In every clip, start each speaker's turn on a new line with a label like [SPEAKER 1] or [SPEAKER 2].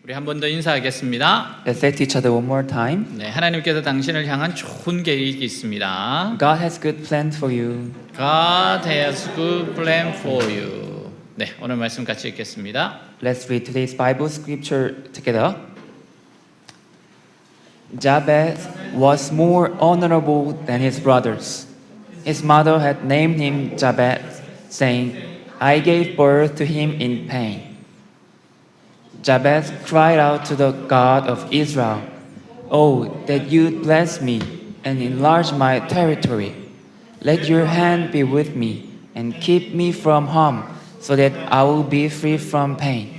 [SPEAKER 1] 우리 한 번 더 인사하겠습니다.
[SPEAKER 2] Let's say to each other one more time.
[SPEAKER 1] 네, 하나님께서 당신을 향한 좋은 계획이 있습니다.
[SPEAKER 2] God has good plans for you.
[SPEAKER 1] God has good plan for you. 네, 오늘 말씀 같이 읽겠습니다.
[SPEAKER 2] Let's read today's Bible scripture together. Jabez was more honorable than his brothers. His mother had named him Jabez, saying, I gave birth to him in pain. Jabez cried out to the God of Israel, Oh, that you'd bless me and enlarge my territory. Let your hand be with me and keep me from harm, so that I will be free from pain.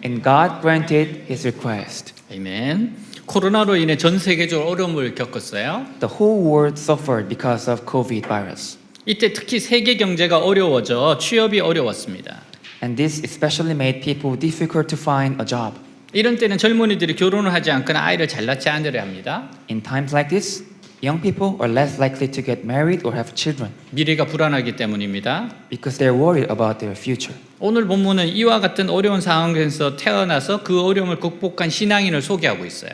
[SPEAKER 2] And God granted his request.
[SPEAKER 1] 아멘. 코로나로 인해 전 세계적으로 어려움을 겪었어요.
[SPEAKER 2] The whole world suffered because of COVID virus.
[SPEAKER 1] 이때 특히 세계 경제가 어려워져 취업이 어려웠습니다.
[SPEAKER 2] And this especially made people difficult to find a job.
[SPEAKER 1] 이런 때는 젊은이들이 결혼을 하지 않거나 아이를 잘 낳지 않으려 합니다.
[SPEAKER 2] In times like this, young people are less likely to get married or have children
[SPEAKER 1] 미래가 불안하기 때문입니다.
[SPEAKER 2] because they're worried about their future.
[SPEAKER 1] 오늘 본문은 이와 같은 어려운 상황에서 태어나서 그 어려움을 극복한 신앙인을 소개하고 있어요.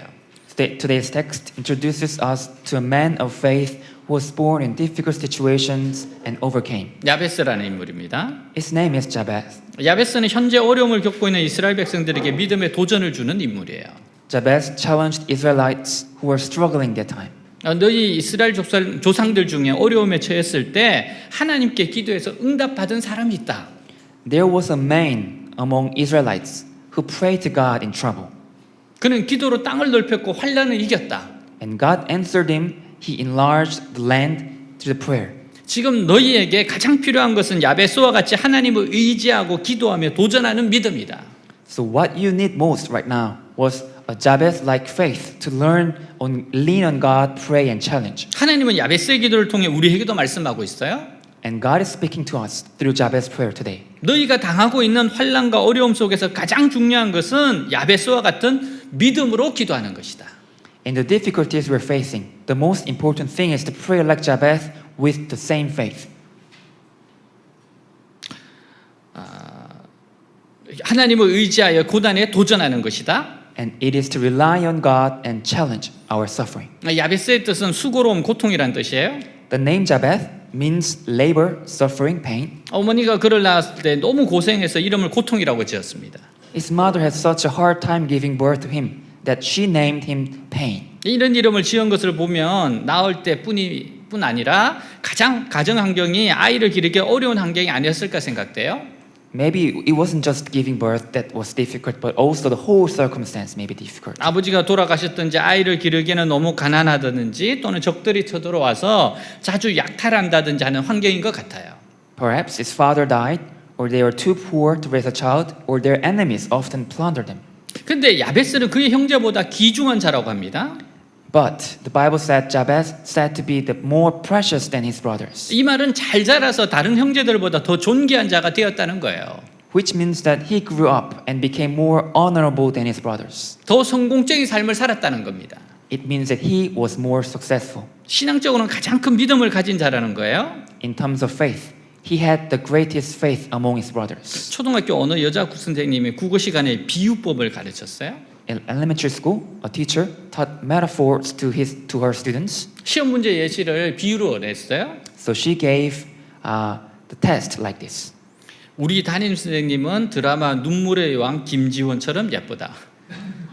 [SPEAKER 2] Today's text introduces us to a man of faith who was born in difficult situations and overcame.
[SPEAKER 1] 야베스라는 인물입니다.
[SPEAKER 2] His name is Jabez.
[SPEAKER 1] 야베스는 현재 어려움을 겪고 있는 이스라엘 백성들에게 믿음의 도전을 주는 인물이에요.
[SPEAKER 2] Jabez challenged Israelites who were struggling that time.
[SPEAKER 1] 너희 이스라엘 조상들 중에 어려움에 처했을 때 하나님께 기도해서 응답받은 사람이 있다.
[SPEAKER 2] There was a man among Israelites who prayed to God in trouble.
[SPEAKER 1] 그는 기도로 땅을 넓혔고 환란을 이겼다.
[SPEAKER 2] And God answered him. He enlarged the land through the prayer.
[SPEAKER 1] 지금 너희에게 가장 필요한 것은 야베스와 같이 하나님을 의지하고 기도하며 도전하는 믿음이다.
[SPEAKER 2] So what you need most right now was a Jabez-like faith to learn on lean on God, pray and challenge.
[SPEAKER 1] 하나님은 야베스의 기도를 통해 우리에게도 말씀하고 있어요.
[SPEAKER 2] And God is speaking to us through Jabez's prayer today.
[SPEAKER 1] 너희가 당하고 있는 환난과 어려움 속에서 가장 중요한 것은 야베스와 같은 믿음으로 기도하는 것이다.
[SPEAKER 2] In the difficulties we're facing, the most important thing is to pray like Jabez with the same faith.
[SPEAKER 1] 하나님을 의지하여 고난에 도전하는 것이다.
[SPEAKER 2] And it is to rely on God and challenge our suffering.
[SPEAKER 1] 야베스의 뜻은 수고로움, 고통이란 뜻이에요.
[SPEAKER 2] The name Jabez means labor, suffering, pain.
[SPEAKER 1] 어머니가 그를 낳았을 때 너무 고생해서 이름을 고통이라고 지었습니다.
[SPEAKER 2] His mother had such a hard time giving birth to him that she named him pain.
[SPEAKER 1] 이런 이름을 지은 것을 보면 낳을 때뿐 아니라 가장 가정 환경이 아이를 기르기 어려운 환경이 아니었을까 생각돼요.
[SPEAKER 2] Maybe it wasn't just giving birth that was difficult, but also the whole circumstance may be difficult.
[SPEAKER 1] 아버지가 돌아가셨든지 아이를 기르기는 너무 가난하다든지 또는 적들이 쳐들어와서 자주 약탈한다든지 하는 환경인 것 같아요.
[SPEAKER 2] Perhaps his father died, or they were too poor to raise a child, or their enemies often plundered them.
[SPEAKER 1] 근데 야베스는 그의 형제보다 귀중한 자라고 합니다.
[SPEAKER 2] But the Bible said Jabez said to be the more precious than his brothers,
[SPEAKER 1] 이 말은 잘 자라서 다른 형제들보다 더 존귀한 자가 되었다는 거예요.
[SPEAKER 2] which means that he grew up and became more honorable than his brothers.
[SPEAKER 1] 더 성공적인 삶을 살았다는 겁니다.
[SPEAKER 2] It means that he was more successful.
[SPEAKER 1] 신앙적으로는 가장 큰 믿음을 가진 자라는 거예요.
[SPEAKER 2] In terms of faith, he had the greatest faith among his brothers.
[SPEAKER 1] 초등학교 어느 여자 선생님이 국어 시간에 비유법을 가르쳤어요.
[SPEAKER 2] In elementary school, a teacher taught metaphors to her students.
[SPEAKER 1] 시험 문제 예시를 비유로 냈어요.
[SPEAKER 2] So she gave the test like this.
[SPEAKER 1] 우리 담임 선생님은 드라마 눈물의 여왕 김지원처럼 예쁘다.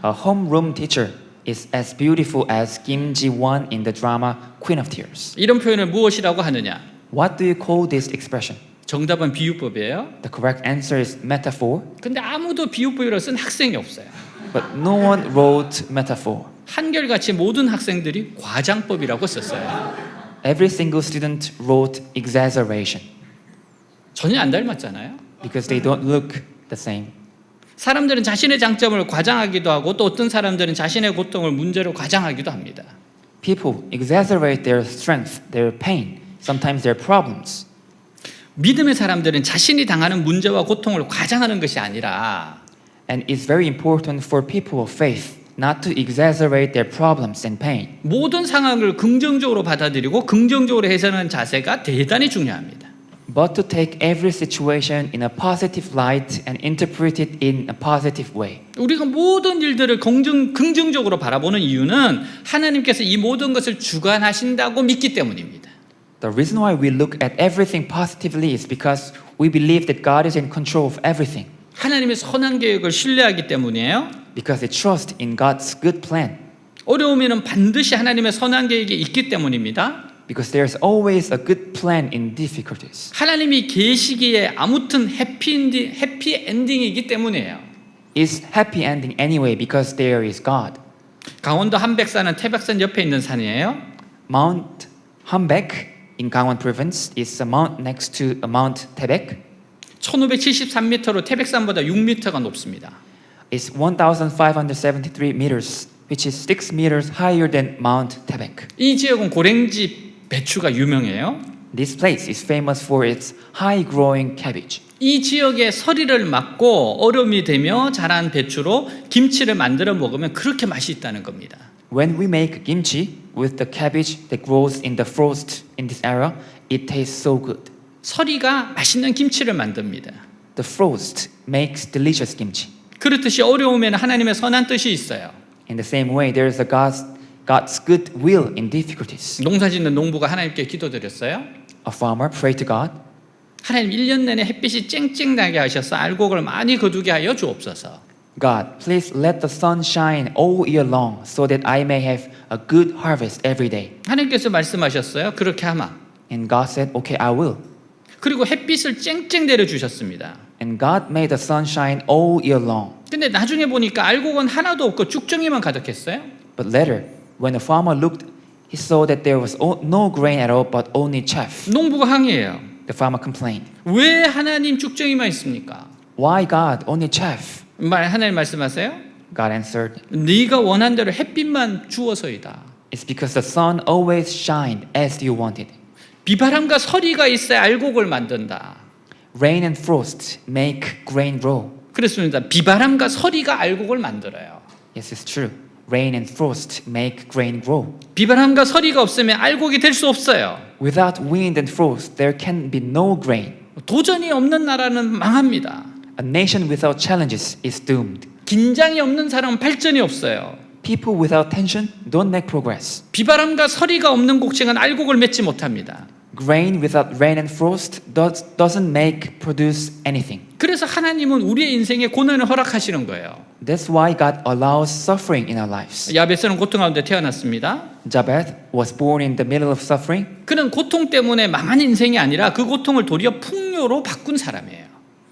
[SPEAKER 2] A homeroom teacher is as beautiful as Kim Ji-won in the drama Queen of Tears.
[SPEAKER 1] 이런 표현을 무엇이라고 하느냐?
[SPEAKER 2] What do you call this expression?
[SPEAKER 1] 정답은 비유법이에요.
[SPEAKER 2] The correct answer is metaphor,
[SPEAKER 1] 근데 아무도 비유법이라고 쓴 학생이 없어요.
[SPEAKER 2] but no one wrote metaphor.
[SPEAKER 1] 한결같이 모든 학생들이 과장법이라고 썼어요.
[SPEAKER 2] Every single student wrote exaggeration
[SPEAKER 1] 전혀 안 닮았잖아요.
[SPEAKER 2] because they don't look the same.
[SPEAKER 1] 사람들은 자신의 장점을 과장하기도 하고 또 어떤 사람들은 자신의 고통을 문제로 과장하기도 합니다.
[SPEAKER 2] People exaggerate their strength, their pain, sometimes their problems.
[SPEAKER 1] 믿음의 사람들은 자신이 당하는 문제와 고통을 과장하는 것이 아니라
[SPEAKER 2] And it's very important for people of faith not to exaggerate their problems and pain.
[SPEAKER 1] 모든 상황을 긍정적으로 받아들이고 긍정적으로 해석하는 자세가 대단히 중요합니다.
[SPEAKER 2] but to take every situation in a positive light and interpret it in a positive way.
[SPEAKER 1] 우리가 모든 일들을 긍정적으로 바라보는 이유는 하나님께서 이 모든 것을 주관하신다고 믿기 때문입니다.
[SPEAKER 2] The reason why we look at everything positively is because we believe that God is in control of everything.
[SPEAKER 1] 하나님의 선한 계획을 신뢰하기 때문이에요.
[SPEAKER 2] Because they trust in God's good plan.
[SPEAKER 1] 어려움에는 반드시 하나님의 선한 계획이 있기 때문입니다.
[SPEAKER 2] Because there's always a good plan in difficulties.
[SPEAKER 1] 하나님이 계시기에 아무튼 해피 엔딩이기 때문이에요.
[SPEAKER 2] It's happy ending anyway because there is God.
[SPEAKER 1] 강원도 한백산은 태백산 옆에 있는 산이에요.
[SPEAKER 2] Mount Hambaek in Gangwon province is a mount next to a Mount Taebaek.
[SPEAKER 1] 1573m로 태백산보다 6m가 높습니다.
[SPEAKER 2] It's 1,573 meters, which is 6 meters higher than Mount Taebaek.
[SPEAKER 1] 이 지역은 고랭지 배추가 유명해요.
[SPEAKER 2] This place is famous for its high-growing cabbage.
[SPEAKER 1] 이 지역에 서리를 맞고 얼음이 되며 자란 배추로 김치를 만들어 먹으면 그렇게 맛이 있다는 겁니다.
[SPEAKER 2] When we make kimchi with the cabbage that grows in the frost in this area, it tastes so good.
[SPEAKER 1] 서리가 맛있는 김치를 만듭니다.
[SPEAKER 2] The frost makes delicious kimchi.
[SPEAKER 1] 그렇듯이 어려움에는 하나님의 선한 뜻이 있어요.
[SPEAKER 2] In the same way, there is a God's good will in difficulties.
[SPEAKER 1] 농사짓는 농부가 하나님께 기도드렸어요.
[SPEAKER 2] A farmer prayed to God,
[SPEAKER 1] 하나님 1년 내내 햇빛이 쨍쨍나게 하셔서 알곡을 많이 거두게 하여 주옵소서.
[SPEAKER 2] God, please let the sun shine all year long so that I may have a good harvest every day.
[SPEAKER 1] 하나님께서 말씀하셨어요. 그렇게 하마.
[SPEAKER 2] And God said, okay, I will.
[SPEAKER 1] 그리고 햇빛을 쨍쨍 내려주셨습니다.
[SPEAKER 2] And God made the sun shine all year long.
[SPEAKER 1] 근데 나중에 보니까 알곡은 하나도 없고 쭉정이만 가득했어요.
[SPEAKER 2] But later, when the farmer looked, he saw that there was no grain at all but only chaff.
[SPEAKER 1] 농부가 항의해요.
[SPEAKER 2] The farmer complained,
[SPEAKER 1] 왜 하나님 쭉정이만 있습니까?
[SPEAKER 2] why God, only chaff?
[SPEAKER 1] 하나님 말씀하세요.
[SPEAKER 2] God answered,
[SPEAKER 1] 네가 원한 대로 햇빛만 주어서이다.
[SPEAKER 2] it's because the sun always shined as you wanted.
[SPEAKER 1] 비바람과 서리가 있어야 알곡을 만든다.
[SPEAKER 2] Rain and frost make grain grow.
[SPEAKER 1] 그렇습니다. 비바람과 서리가 알곡을 만들어요.
[SPEAKER 2] Yes, it's true. Rain and frost make grain grow.
[SPEAKER 1] 비바람과 서리가 없으면 알곡이 될 수 없어요.
[SPEAKER 2] Without wind and frost, there can be no grain.
[SPEAKER 1] 도전이 없는 나라는 망합니다.
[SPEAKER 2] A nation without challenges is doomed.
[SPEAKER 1] 긴장이 없는 사람은 발전이 없어요.
[SPEAKER 2] People without tension don't make progress.
[SPEAKER 1] 비바람과 서리가 없는 곡식은 알곡을 맺지 못합니다.
[SPEAKER 2] Grain without rain and frost doesn't produce anything.
[SPEAKER 1] 그래서 하나님은 우리의 인생에 고난을 허락하시는 거예요.
[SPEAKER 2] That's why God allows suffering in our lives.
[SPEAKER 1] 야베스는 고통 가운데 태어났습니다.
[SPEAKER 2] Jabez was born in the middle of suffering.
[SPEAKER 1] 그는 고통 때문에 망한 인생이 아니라 그 고통을 도리어 풍요로 바꾼 사람이에요.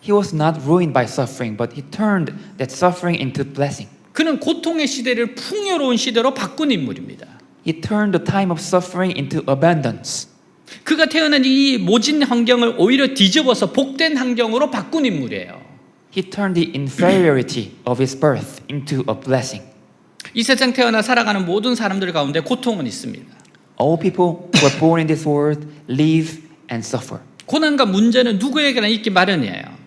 [SPEAKER 2] He was not ruined by suffering, but he turned that suffering into blessing.
[SPEAKER 1] 그는 고통의 시대를 풍요로운 시대로 바꾼 인물입니다.
[SPEAKER 2] He turned the time of suffering into abundance.
[SPEAKER 1] 그가 태어난 이 모진 환경을 오히려 뒤집어서 복된 환경으로 바꾼 인물이에요.
[SPEAKER 2] He turned the inferiority of his birth into a blessing.
[SPEAKER 1] 이 세상 태어나 살아가는 모든 사람들 가운데 고통은 있습니다.
[SPEAKER 2] All people who are born in this world live and suffer.
[SPEAKER 1] 고난과 문제는 누구에게나 있기 마련이에요.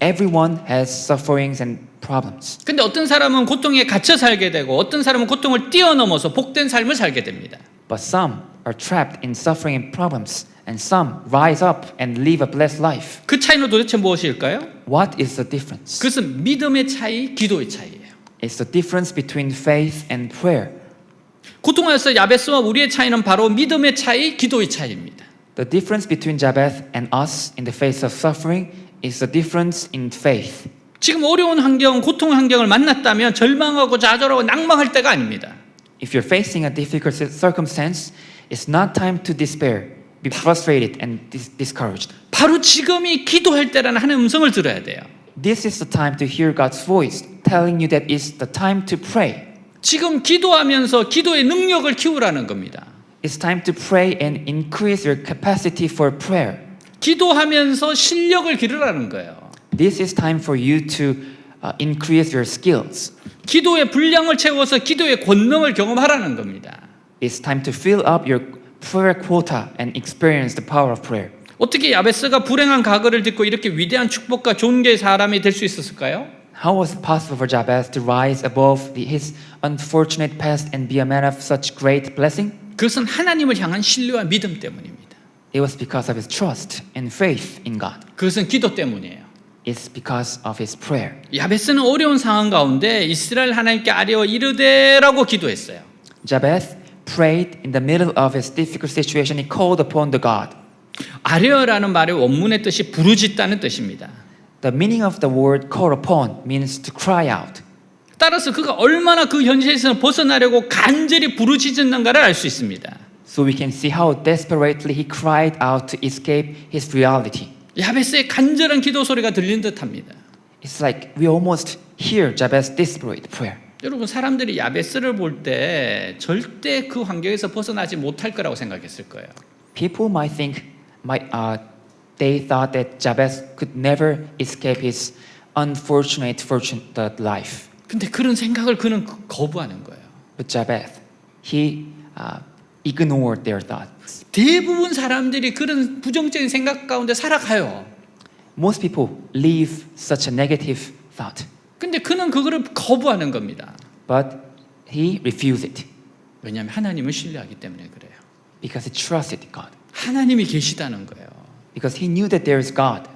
[SPEAKER 2] Everyone has sufferings and problems.
[SPEAKER 1] 근데 어떤 사람은 고통에 갇혀 살게 되고 어떤 사람은 고통을 뛰어넘어서 복된 삶을 살게 됩니다.
[SPEAKER 2] But some are trapped in suffering and problems, and some rise up and live a blessed life.
[SPEAKER 1] 그 차이는 도대체 무엇일까요?
[SPEAKER 2] What is the difference?
[SPEAKER 1] 그것은 믿음의 차이, 기도의 차이예요.
[SPEAKER 2] It's the difference between faith and prayer.
[SPEAKER 1] 고통하여서 야베스와 우리의 차이는 바로 믿음의 차이, 기도의 차이입니다.
[SPEAKER 2] The difference between Jabez and us in the face of suffering is the difference in faith.
[SPEAKER 1] 지금 어려운 환경, 고통 환경을 만났다면 절망하고 좌절하고 낭망할 때가 아닙니다.
[SPEAKER 2] If you're facing a difficult circumstance, it's not time to despair, be frustrated and discouraged.
[SPEAKER 1] 바로 지금이 기도할 때라는 하나님의 음성을 들어야 돼요.
[SPEAKER 2] This is the time to hear God's voice telling you that it's the time to pray.
[SPEAKER 1] 지금 기도하면서 기도의 능력을 키우라는 겁니다.
[SPEAKER 2] It's time to pray and increase your capacity for prayer.
[SPEAKER 1] 기도하면서 실력을 기르라는 거예요.
[SPEAKER 2] This is time for you to increase your skills.
[SPEAKER 1] 기도의 분량을 채워서 기도의 권능을 경험하라는 겁니다.
[SPEAKER 2] It's time to fill up your prayer quota and experience the power of prayer.
[SPEAKER 1] 어떻게 야베스가 불행한 과거를 딛고 이렇게 위대한 축복과 존귀의 사람이 될 수 있었을까요?
[SPEAKER 2] How was it possible for Jabez to rise above his unfortunate past and be a man of such great blessing?
[SPEAKER 1] 그것은 하나님을 향한 신뢰와 믿음 때문입니다.
[SPEAKER 2] It was because of his trust and faith in God.
[SPEAKER 1] 그것은 기도 때문이에요.
[SPEAKER 2] It's because of his prayer.
[SPEAKER 1] 야베스는 어려운 상황 가운데 이스라엘 하나님께 아뢰어 이르되라고 기도했어요.
[SPEAKER 2] Jabez prayed in the middle of his difficult situation. He called upon the God.
[SPEAKER 1] 아뢰어라는 말의 원문의 뜻이 부르짖다는 뜻입니다.
[SPEAKER 2] The meaning of the word call upon means to cry out.
[SPEAKER 1] 따라서 그가 얼마나 그 현실에서 벗어나려고 간절히 부르짖었는가를 알 수 있습니다.
[SPEAKER 2] So we can see how desperately he cried out to escape his reality.
[SPEAKER 1] 야베스의 간절한 기도 소리가 들리는 듯합니다.
[SPEAKER 2] It's like we almost hear Jabez's desperate prayer.
[SPEAKER 1] 여러분 사람들이 야베스를 볼 때 절대 그 환경에서 벗어나지 못할 거라고 생각했을 거예요.
[SPEAKER 2] People might think, they thought that Jabez could never escape his unfortunate life.
[SPEAKER 1] 근데 그런 생각을 그는 거부하는 거예요.
[SPEAKER 2] But Jabez, he ignored their thoughts.
[SPEAKER 1] 대부분 사람들이 그런 부정적인 생각 가운데 살아가요.
[SPEAKER 2] Most people live such a negative thought,
[SPEAKER 1] 근데 그는 그거를 거부하는 겁니다.
[SPEAKER 2] but he refused it
[SPEAKER 1] 왜냐하면 하나님을 신뢰하기 때문에 그래요.
[SPEAKER 2] because he trusted God.
[SPEAKER 1] 하나님이 계시다는 거예요.
[SPEAKER 2] Because he knew that there is God.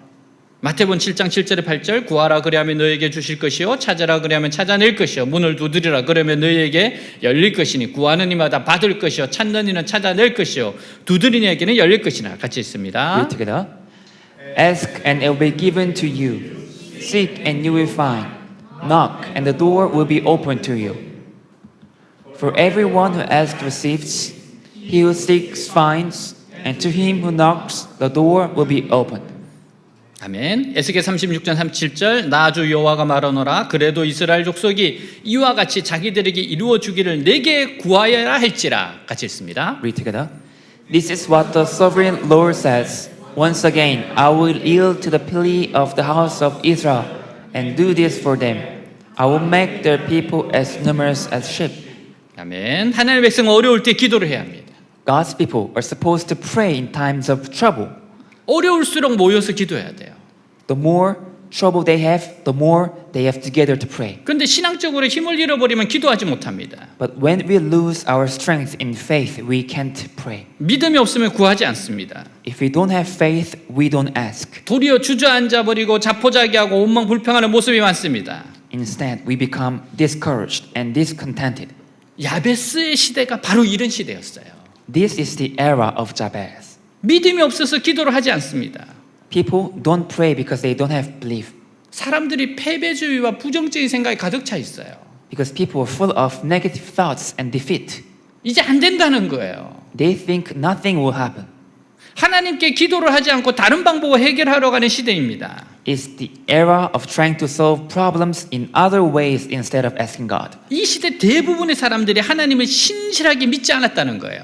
[SPEAKER 1] 마태복음 7장 7절에 8절 구하라 그리하면 너에게 주실 것이요 찾아라 그리하면 찾아낼 것이요 문을 두드리라 그러면 너에게 열릴 것이니 구하는 이마다 받을 것이요 찾는 이는 찾아낼 것이요 두드리는 이에게는 열릴 것이나 같이 있습니다.
[SPEAKER 2] Read together. Ask and it will be given to you. Seek and you will find. Knock and the door will be opened to you. For everyone who asks receives, he who seeks finds, and to him who knocks the door will be opened.
[SPEAKER 1] 아멘. 에스겔 36장 37절 나 주 여호와가 말하노라 그래도 이스라엘 족속이 이와 같이 자기들에게 이루어 주기를 내게 구하여야 할지라 같이 읽습니다.
[SPEAKER 2] Read together. This is what the sovereign Lord says. Once again, I will yield to the plea of the house of Israel and do this for them. I will make their people as numerous as sheep.
[SPEAKER 1] 아멘. 하나님의 백성은 어려울 때 기도를 해야 합니다.
[SPEAKER 2] God's people are supposed to pray in times of trouble.
[SPEAKER 1] 어려울수록 모여서 기도해야 돼요.
[SPEAKER 2] The more trouble they have, the more they have together to pray.
[SPEAKER 1] 그런데 신앙적으로 힘을 잃어버리면 기도하지 못합니다.
[SPEAKER 2] But when we lose our strength in faith, we can't pray.
[SPEAKER 1] 믿음이 없으면 구하지 않습니다.
[SPEAKER 2] If we don't have faith, we don't ask.
[SPEAKER 1] 도리어 주저앉아 버리고 자포자기하고 원망 불평하는 모습이 많습니다.
[SPEAKER 2] Instead, we become discouraged and discontented.
[SPEAKER 1] 야베스의 시대가 바로 이런 시대였어요.
[SPEAKER 2] This is the era of Jabez.
[SPEAKER 1] 믿음이 없어서 기도를 하지 않습니다.
[SPEAKER 2] People don't pray because they don't have belief.
[SPEAKER 1] 사람들이 패배주의와 부정적인 생각이 가득 차 있어요.
[SPEAKER 2] Because people are full of negative thoughts and defeat.
[SPEAKER 1] 이제 안 된다는 거예요.
[SPEAKER 2] They think nothing will happen.
[SPEAKER 1] 하나님께 기도를 하지 않고 다른 방법으로 해결하러 가는 시대입니다.
[SPEAKER 2] It's the era of trying to solve problems in other ways instead of asking God.
[SPEAKER 1] 이 시대 대부분의 사람들이 하나님을 신실하게 믿지 않았다는 거예요.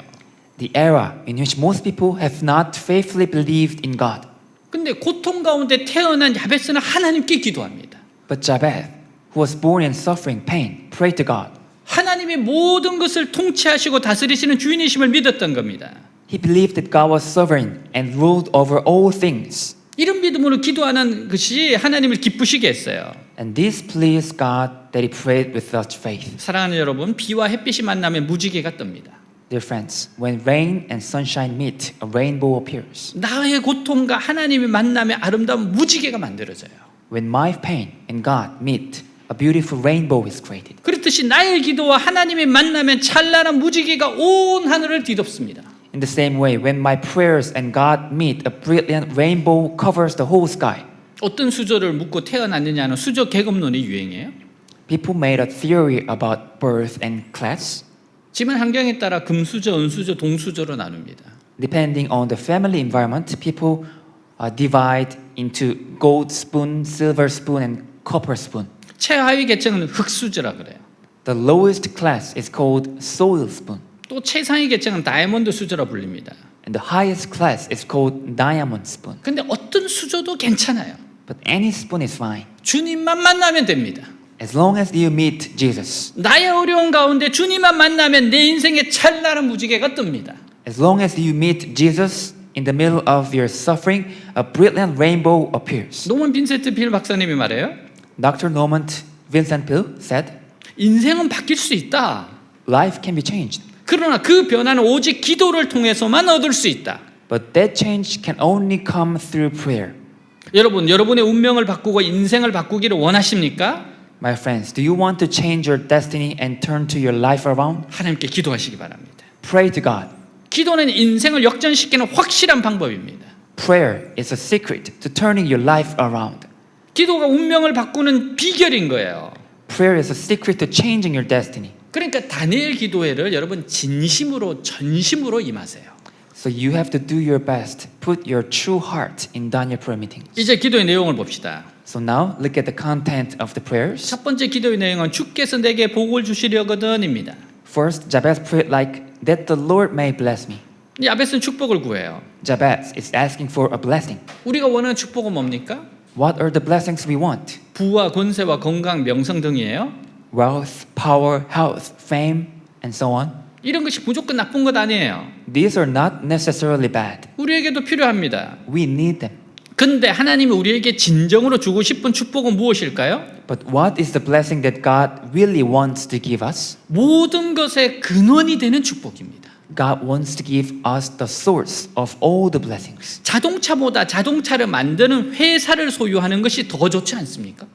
[SPEAKER 2] The era in which most people have not faithfully believed in God.
[SPEAKER 1] 근데 고통 가운데 태어난 야베스는 하나님께 기도합니다.
[SPEAKER 2] But Jabez, who was born in suffering, pain, prayed to God.
[SPEAKER 1] 하나님이 모든 것을 통치하시고 다스리시는 주인이심을 믿었던 겁니다.
[SPEAKER 2] He believed that God was sovereign and ruled over all things.
[SPEAKER 1] 이런 믿음으로 기도하는 것이 하나님을 기쁘시게 했어요.
[SPEAKER 2] And this pleased God that he prayed with such faith.
[SPEAKER 1] 사랑하는 여러분, 비와 햇빛이 만나면 무지개가 뜹니다.
[SPEAKER 2] Dear friends, when rain and sunshine meet, a rainbow appears.
[SPEAKER 1] 나의 고통과 하나님이 만나면 아름다운 무지개가 만들어져요.
[SPEAKER 2] When my pain and God meet, a beautiful rainbow is created.
[SPEAKER 1] 그렇듯이 나의 기도와 하나님이 만나면 찬란한 무지개가 온 하늘을 뒤덮습니다.
[SPEAKER 2] In the same way, when my prayers and God meet, a brilliant rainbow covers the whole sky.
[SPEAKER 1] 어떤 수저를 묻고 태어났느냐는 수저 계급론이 유행해요.
[SPEAKER 2] People made a theory about birth and class.
[SPEAKER 1] 집안 환경에 따라 금수저, 은수저, 동수저로 나눕니다.
[SPEAKER 2] Depending on the family environment, people divide into gold spoon, silver spoon, and copper spoon.
[SPEAKER 1] 최하위 계층은 흙수저라 그래요.
[SPEAKER 2] The lowest class is called soil spoon.
[SPEAKER 1] 또 최상위 계층은 다이아몬드 수저라 불립니다.
[SPEAKER 2] And the highest class is called diamond spoon.
[SPEAKER 1] 근데 어떤 수저도 괜찮아요.
[SPEAKER 2] But any spoon is fine.
[SPEAKER 1] 주님만 만나면 됩니다.
[SPEAKER 2] As long as you meet Jesus.
[SPEAKER 1] 나의 어려운 가운데 주님만 만나면 내 인생에 찬란한 무지개가 뜹니다.
[SPEAKER 2] As long as you meet Jesus in the middle of your suffering, a brilliant rainbow appears.
[SPEAKER 1] 노먼 빈센트 필 박사님이 말해요.
[SPEAKER 2] Dr. Norman Vincent Peale said,
[SPEAKER 1] 인생은 바뀔 수 있다.
[SPEAKER 2] life can be changed.
[SPEAKER 1] 그러나 그 변화는 오직 기도를 통해서만 얻을 수 있다.
[SPEAKER 2] But that change can only come through prayer.
[SPEAKER 1] 여러분, 여러분의 운명을 바꾸고 인생을 바꾸기를 원하십니까?
[SPEAKER 2] My friends, do you want to change your destiny and turn to your life around?
[SPEAKER 1] 하나님께 기도하시기 바랍니다.
[SPEAKER 2] Pray to God.
[SPEAKER 1] 기도는 인생을 역전시키는 확실한 방법입니다.
[SPEAKER 2] Prayer is a secret to turning your life around.
[SPEAKER 1] 기도가 운명을 바꾸는 비결인 거예요.
[SPEAKER 2] Prayer is a secret to changing your destiny.
[SPEAKER 1] 그러니까 다니엘 기도회를 여러분 진심으로 전심으로 임하세요.
[SPEAKER 2] So you have to do your best. Put your true heart in Daniel prayer meetings.
[SPEAKER 1] 이제 기도의 내용을 봅시다.
[SPEAKER 2] So now look at the content of the prayers.
[SPEAKER 1] 첫 번째 기도의 내용은 주께서 내게 복을 주시려거든입니다.
[SPEAKER 2] First, Jabez prayed like that the Lord may bless me.
[SPEAKER 1] 야벳은 축복을 구해요.
[SPEAKER 2] Jabez is asking for a blessing.
[SPEAKER 1] 우리가 원하는 축복은 뭡니까?
[SPEAKER 2] What are the blessings we want?
[SPEAKER 1] 부와 권세와 건강, 명성 등이에요.
[SPEAKER 2] Wealth, power, health, fame, and so on.
[SPEAKER 1] 이런 것이 무조건 나쁜 것 아니에요.
[SPEAKER 2] These are not necessarily bad.
[SPEAKER 1] 우리에게도 필요합니다.
[SPEAKER 2] We need them.
[SPEAKER 1] 근데 하나님이 우리에게 진정으로 주고 싶은 축복은 무엇일까요?
[SPEAKER 2] But what is the blessing that God really wants to give us?
[SPEAKER 1] 모든 것의 근원이 되는 축복입니다.
[SPEAKER 2] God wants to give us the source of all the blessings.
[SPEAKER 1] 자동차보다 자동차를 만드는 회사를 소유하는 것이 더 좋지 않습니까?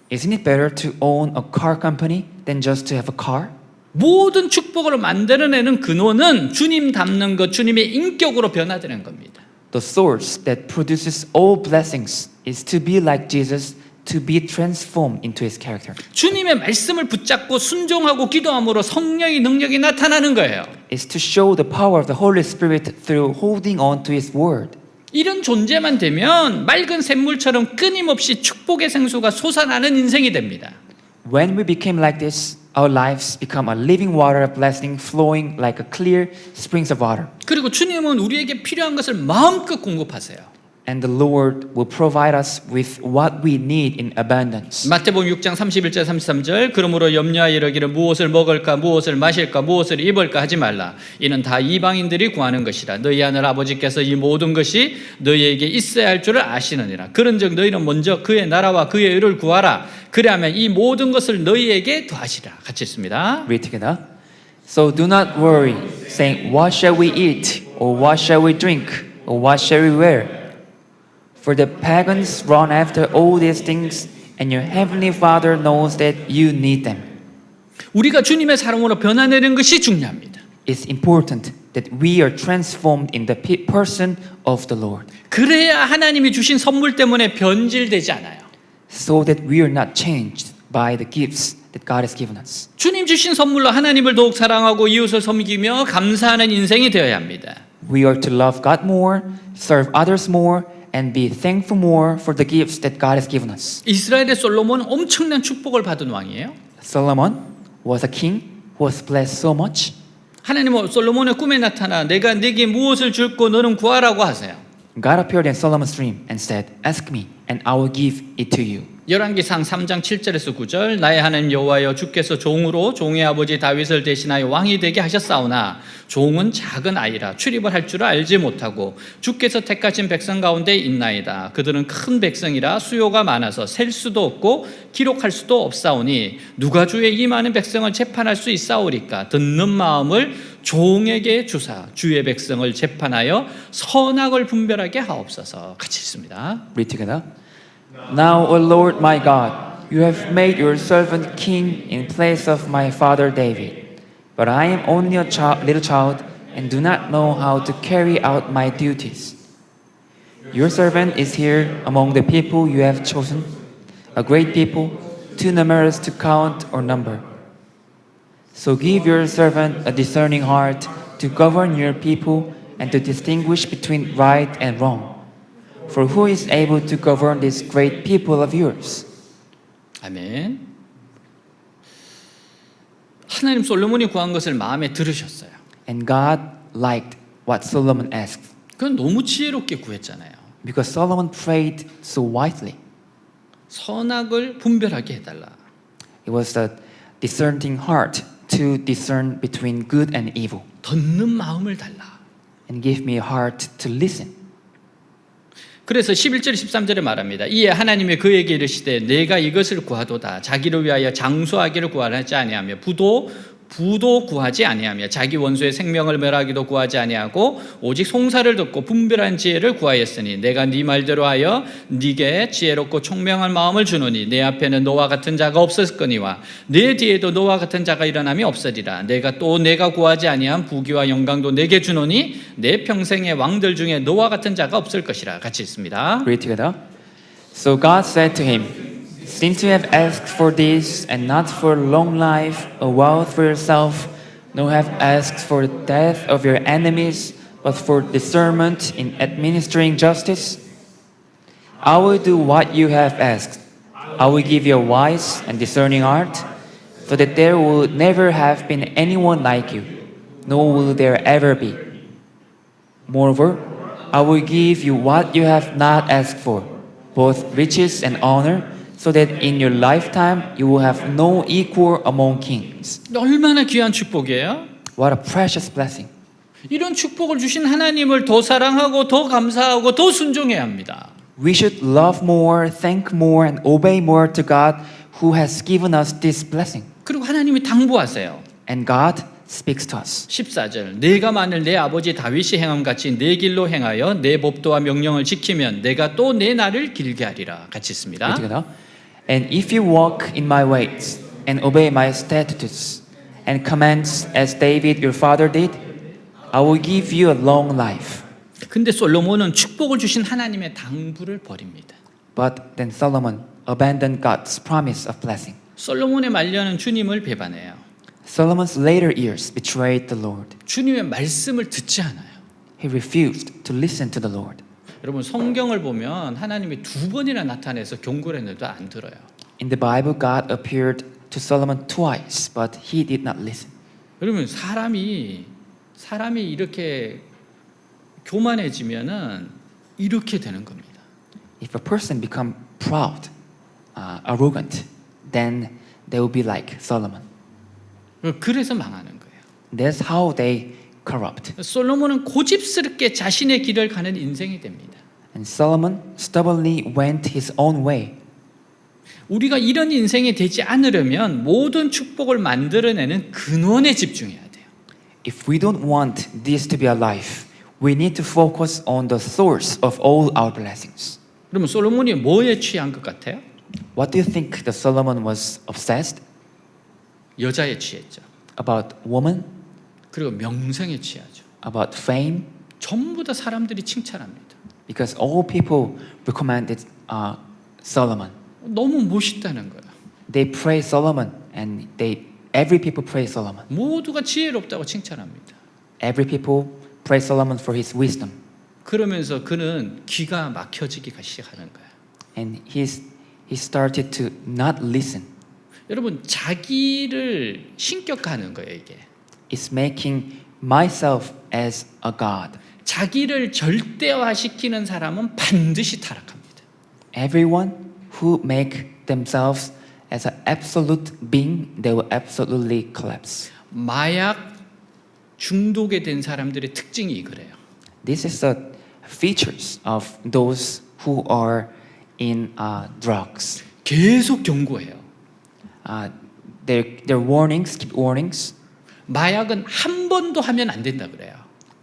[SPEAKER 2] Isn't it better to own a car company than just to have a car?
[SPEAKER 1] 모든 축복을 만들어내는 근원은 주님 닮는 것, 주님의 인격으로 변화되는 겁니다.
[SPEAKER 2] The source that produces all blessings is to be like Jesus, to be transformed into his character.
[SPEAKER 1] 주님의 말씀을 붙잡고 순종하고 기도함으로 성령의 능력이 나타나는 거예요.
[SPEAKER 2] Is to show the power of the Holy Spirit through holding on to his word.
[SPEAKER 1] 이런 존재만 되면 맑은 샘물처럼 끊임없이 축복의 생수가 솟아나는 인생이 됩니다.
[SPEAKER 2] When we became like this, our lives become a living water of blessing flowing like a clear springs of water.
[SPEAKER 1] 그리고 주님은 우리에게 필요한 것을 마음껏 공급하세요.
[SPEAKER 2] And the Lord will provide us with what we need in abundance.
[SPEAKER 1] 마태복음 6장 31절 33절 그러므로 염려하여 이르기를 무엇을 먹을까 무엇을 마실까 무엇을 입을까 하지 말라 이는 다 이방인들이 구하는 것이라 너희 하늘 아버지께서 이 모든 것이 너희에게 있어야 할 줄을 아시느니라 그런즉 너희는 먼저 그의 나라와 그의 의를 구하라 그리하면 이 모든 것을 너희에게 더하시라. 같이 읽습니다.
[SPEAKER 2] Read together. So do not worry, saying, what shall we eat, or what shall we drink, or what shall we wear? For the pagans run after all these things, and your heavenly Father knows that you need them.
[SPEAKER 1] 우리가 주님의 사랑으로 변화되는 것이 중요합니다.
[SPEAKER 2] It's important that we are transformed in the person of the Lord,
[SPEAKER 1] 그래야 하나님이 주신 선물 때문에 변질되지 않아요.
[SPEAKER 2] so that we are not changed by the gifts that God has given us.
[SPEAKER 1] 주님 주신 선물로 하나님을 더욱 사랑하고 이웃을 섬기며 감사하는 인생이 되어야 합니다.
[SPEAKER 2] We are to love God more, serve others more, and be thankful more for the gifts that God has given us.
[SPEAKER 1] 이스라엘의 솔로몬은 엄청난 축복을 받은 왕이에요.
[SPEAKER 2] Solomon was a king who was blessed so much.
[SPEAKER 1] 하나님은 솔로몬의 꿈에 나타나 내가 네게 무엇을 줄고 너는 구하라고 하세요.
[SPEAKER 2] God appeared in Solomon's dream and said, "Ask me, and I will give it to you."
[SPEAKER 1] 열왕기상 3장 7절에서 9절 나의 하나님 여호와여 주께서 종으로 종의 아버지 다윗을 대신하여 왕이 되게 하셨사오나 종은 작은 아이라 출입을 할 줄 알지 못하고 주께서 택하신 백성 가운데 있나이다. 그들은 큰 백성이라 수요가 많아서 셀 수도 없고 기록할 수도 없사오니 누가 주의 이 많은 백성을 재판할 수 있사오리까. 듣는 마음을 종에게 주사 주의 백성을 재판하여 선악을 분별하게 하옵소서. 같이 읽습니다.
[SPEAKER 2] Read together. Now, O Lord my God, you have made your servant king in place of my father David. But I am only a little child and do not know how to carry out my duties. Your servant is here among the people you have chosen, a great people, too numerous to count or number. So give your servant a discerning heart to govern your people and to distinguish between right and wrong. For who is able to govern this great people of yours?
[SPEAKER 1] 아멘. 하나님 솔로몬이 구한 것을 마음에 들으셨어요.
[SPEAKER 2] And God liked what Solomon asked
[SPEAKER 1] 그건 너무 지혜롭게 구했잖아요.
[SPEAKER 2] because Solomon prayed so wisely.
[SPEAKER 1] 선악을 분별하게 해달라.
[SPEAKER 2] It was the discerning heart to discern between good and evil
[SPEAKER 1] 듣는 마음을 달라.
[SPEAKER 2] and give me a heart to listen.
[SPEAKER 1] 그래서 11절 13절에 말합니다. 이에 하나님이 그에게 이르시되 내가 이것을 구하도다. 자기를 위하여 장수하기를 구하지 아니하며 부도 부도 구하지 아니하며 자기 원수의 생명을 멸하기도 구하지 아니하고 오직 송사를 듣고 분별한 지혜를 구하였으니 내가 네 말대로 하여 네게 지혜롭고 총명한 마음을 주노니 내 앞에는 너와 같은 자가 없었거니와 내 뒤에도 너와 같은 자가 일어남이 없으리라. 내가 구하지 아니한 부귀와 영광도 내게 주노니 내 평생의 왕들 중에 너와 같은 자가 없을 것이라. 같이 읽습니다.
[SPEAKER 2] Read together. So God said to him, Since you have asked for this, and not for long life, or wealth for yourself, nor have asked for the death of your enemies, but for discernment in administering justice, I will do what you have asked. I will give you a wise and discerning heart, so that there will never have been anyone like you, nor will there ever be. Moreover, I will give you what you have not asked for, both riches and honor, so that in your lifetime you will have no equal among kings.
[SPEAKER 1] 얼마나 귀한 축복이에요?
[SPEAKER 2] What a precious blessing.
[SPEAKER 1] 이런 축복을 주신 하나님을 더 사랑하고 더 감사하고 더 순종해야 합니다.
[SPEAKER 2] We should love more, thank more, and obey more to God who has given us this blessing.
[SPEAKER 1] 그리고 하나님이 당부하세요.
[SPEAKER 2] And God speaks to us.
[SPEAKER 1] 14절 내가 만일 내 아버지 다윗이 행함같이 내 길로 행하여 내 법도와 명령을 지키면 내가 또 내 날을 길게 하리라. 같이 있습니다.
[SPEAKER 2] together. And if you walk in my ways and obey my statutes and commands as David your father did, I will give you a long life.
[SPEAKER 1] 근데 솔로몬은 축복을 주신 하나님의 당부를 버립니다.
[SPEAKER 2] But then Solomon abandoned God's promise of blessing.
[SPEAKER 1] 솔로몬의 말년은 주님을 배반해요.
[SPEAKER 2] Solomon's later years betrayed the Lord.
[SPEAKER 1] 주님의 말씀을 듣지 않아요.
[SPEAKER 2] He refused to listen to the Lord.
[SPEAKER 1] 여러분 성경을 보면 하나님이 두 번이나 나타내서 경고를 했는데도 안 들어요.
[SPEAKER 2] In the Bible, God appeared to Solomon twice, but he did not listen.
[SPEAKER 1] 여러분 사람이 이렇게 교만해지면은 이렇게 되는 겁니다.
[SPEAKER 2] If a person become proud, arrogant, then they will be like Solomon.
[SPEAKER 1] 그래서 망하는 거예요.
[SPEAKER 2] That's how they corrupt.
[SPEAKER 1] 솔로몬은 고집스럽게 자신의 길을 가는 인생이 됩니다.
[SPEAKER 2] And Solomon stubbornly went his own way.
[SPEAKER 1] 우리가 이런 인생이 되지 않으려면 모든 축복을 만들어내는 근원에 집중해야 돼요.
[SPEAKER 2] If we don't want this to be our life, we need to focus on the source of all our blessings.
[SPEAKER 1] 그러면 솔로몬이 뭐에 취한 것 같아요?
[SPEAKER 2] What do you think the Solomon was obsessed?
[SPEAKER 1] 여자에 취했죠.
[SPEAKER 2] About woman?
[SPEAKER 1] 그리고 명성에 취하죠.
[SPEAKER 2] About fame?
[SPEAKER 1] 전부 다 사람들이 칭찬합니다.
[SPEAKER 2] Because all people recommended Solomon.
[SPEAKER 1] 너무 멋있다는 거예요.
[SPEAKER 2] They praise Solomon, and every people praise Solomon.
[SPEAKER 1] 모두가 지혜롭다고 칭찬합니다.
[SPEAKER 2] Every people praise Solomon for his wisdom.
[SPEAKER 1] 그러면서 그는 귀가 막혀지기 시작하는 거예요.
[SPEAKER 2] And he started to not listen.
[SPEAKER 1] 여러분 자기를 신격화하는 거예요 이게.
[SPEAKER 2] It's making myself as a god.
[SPEAKER 1] 자기를 절대화시키는 사람은 반드시 타락합니다.
[SPEAKER 2] Everyone who make themselves as an absolute being, they will absolutely collapse.
[SPEAKER 1] 마약 중독에 된 사람들의 특징이 그래요.
[SPEAKER 2] This is the features of those who are in drugs.
[SPEAKER 1] 계속 경고해요.
[SPEAKER 2] Their warnings, keep warnings.
[SPEAKER 1] 마약은 한 번도 하면 안 된다 그래요.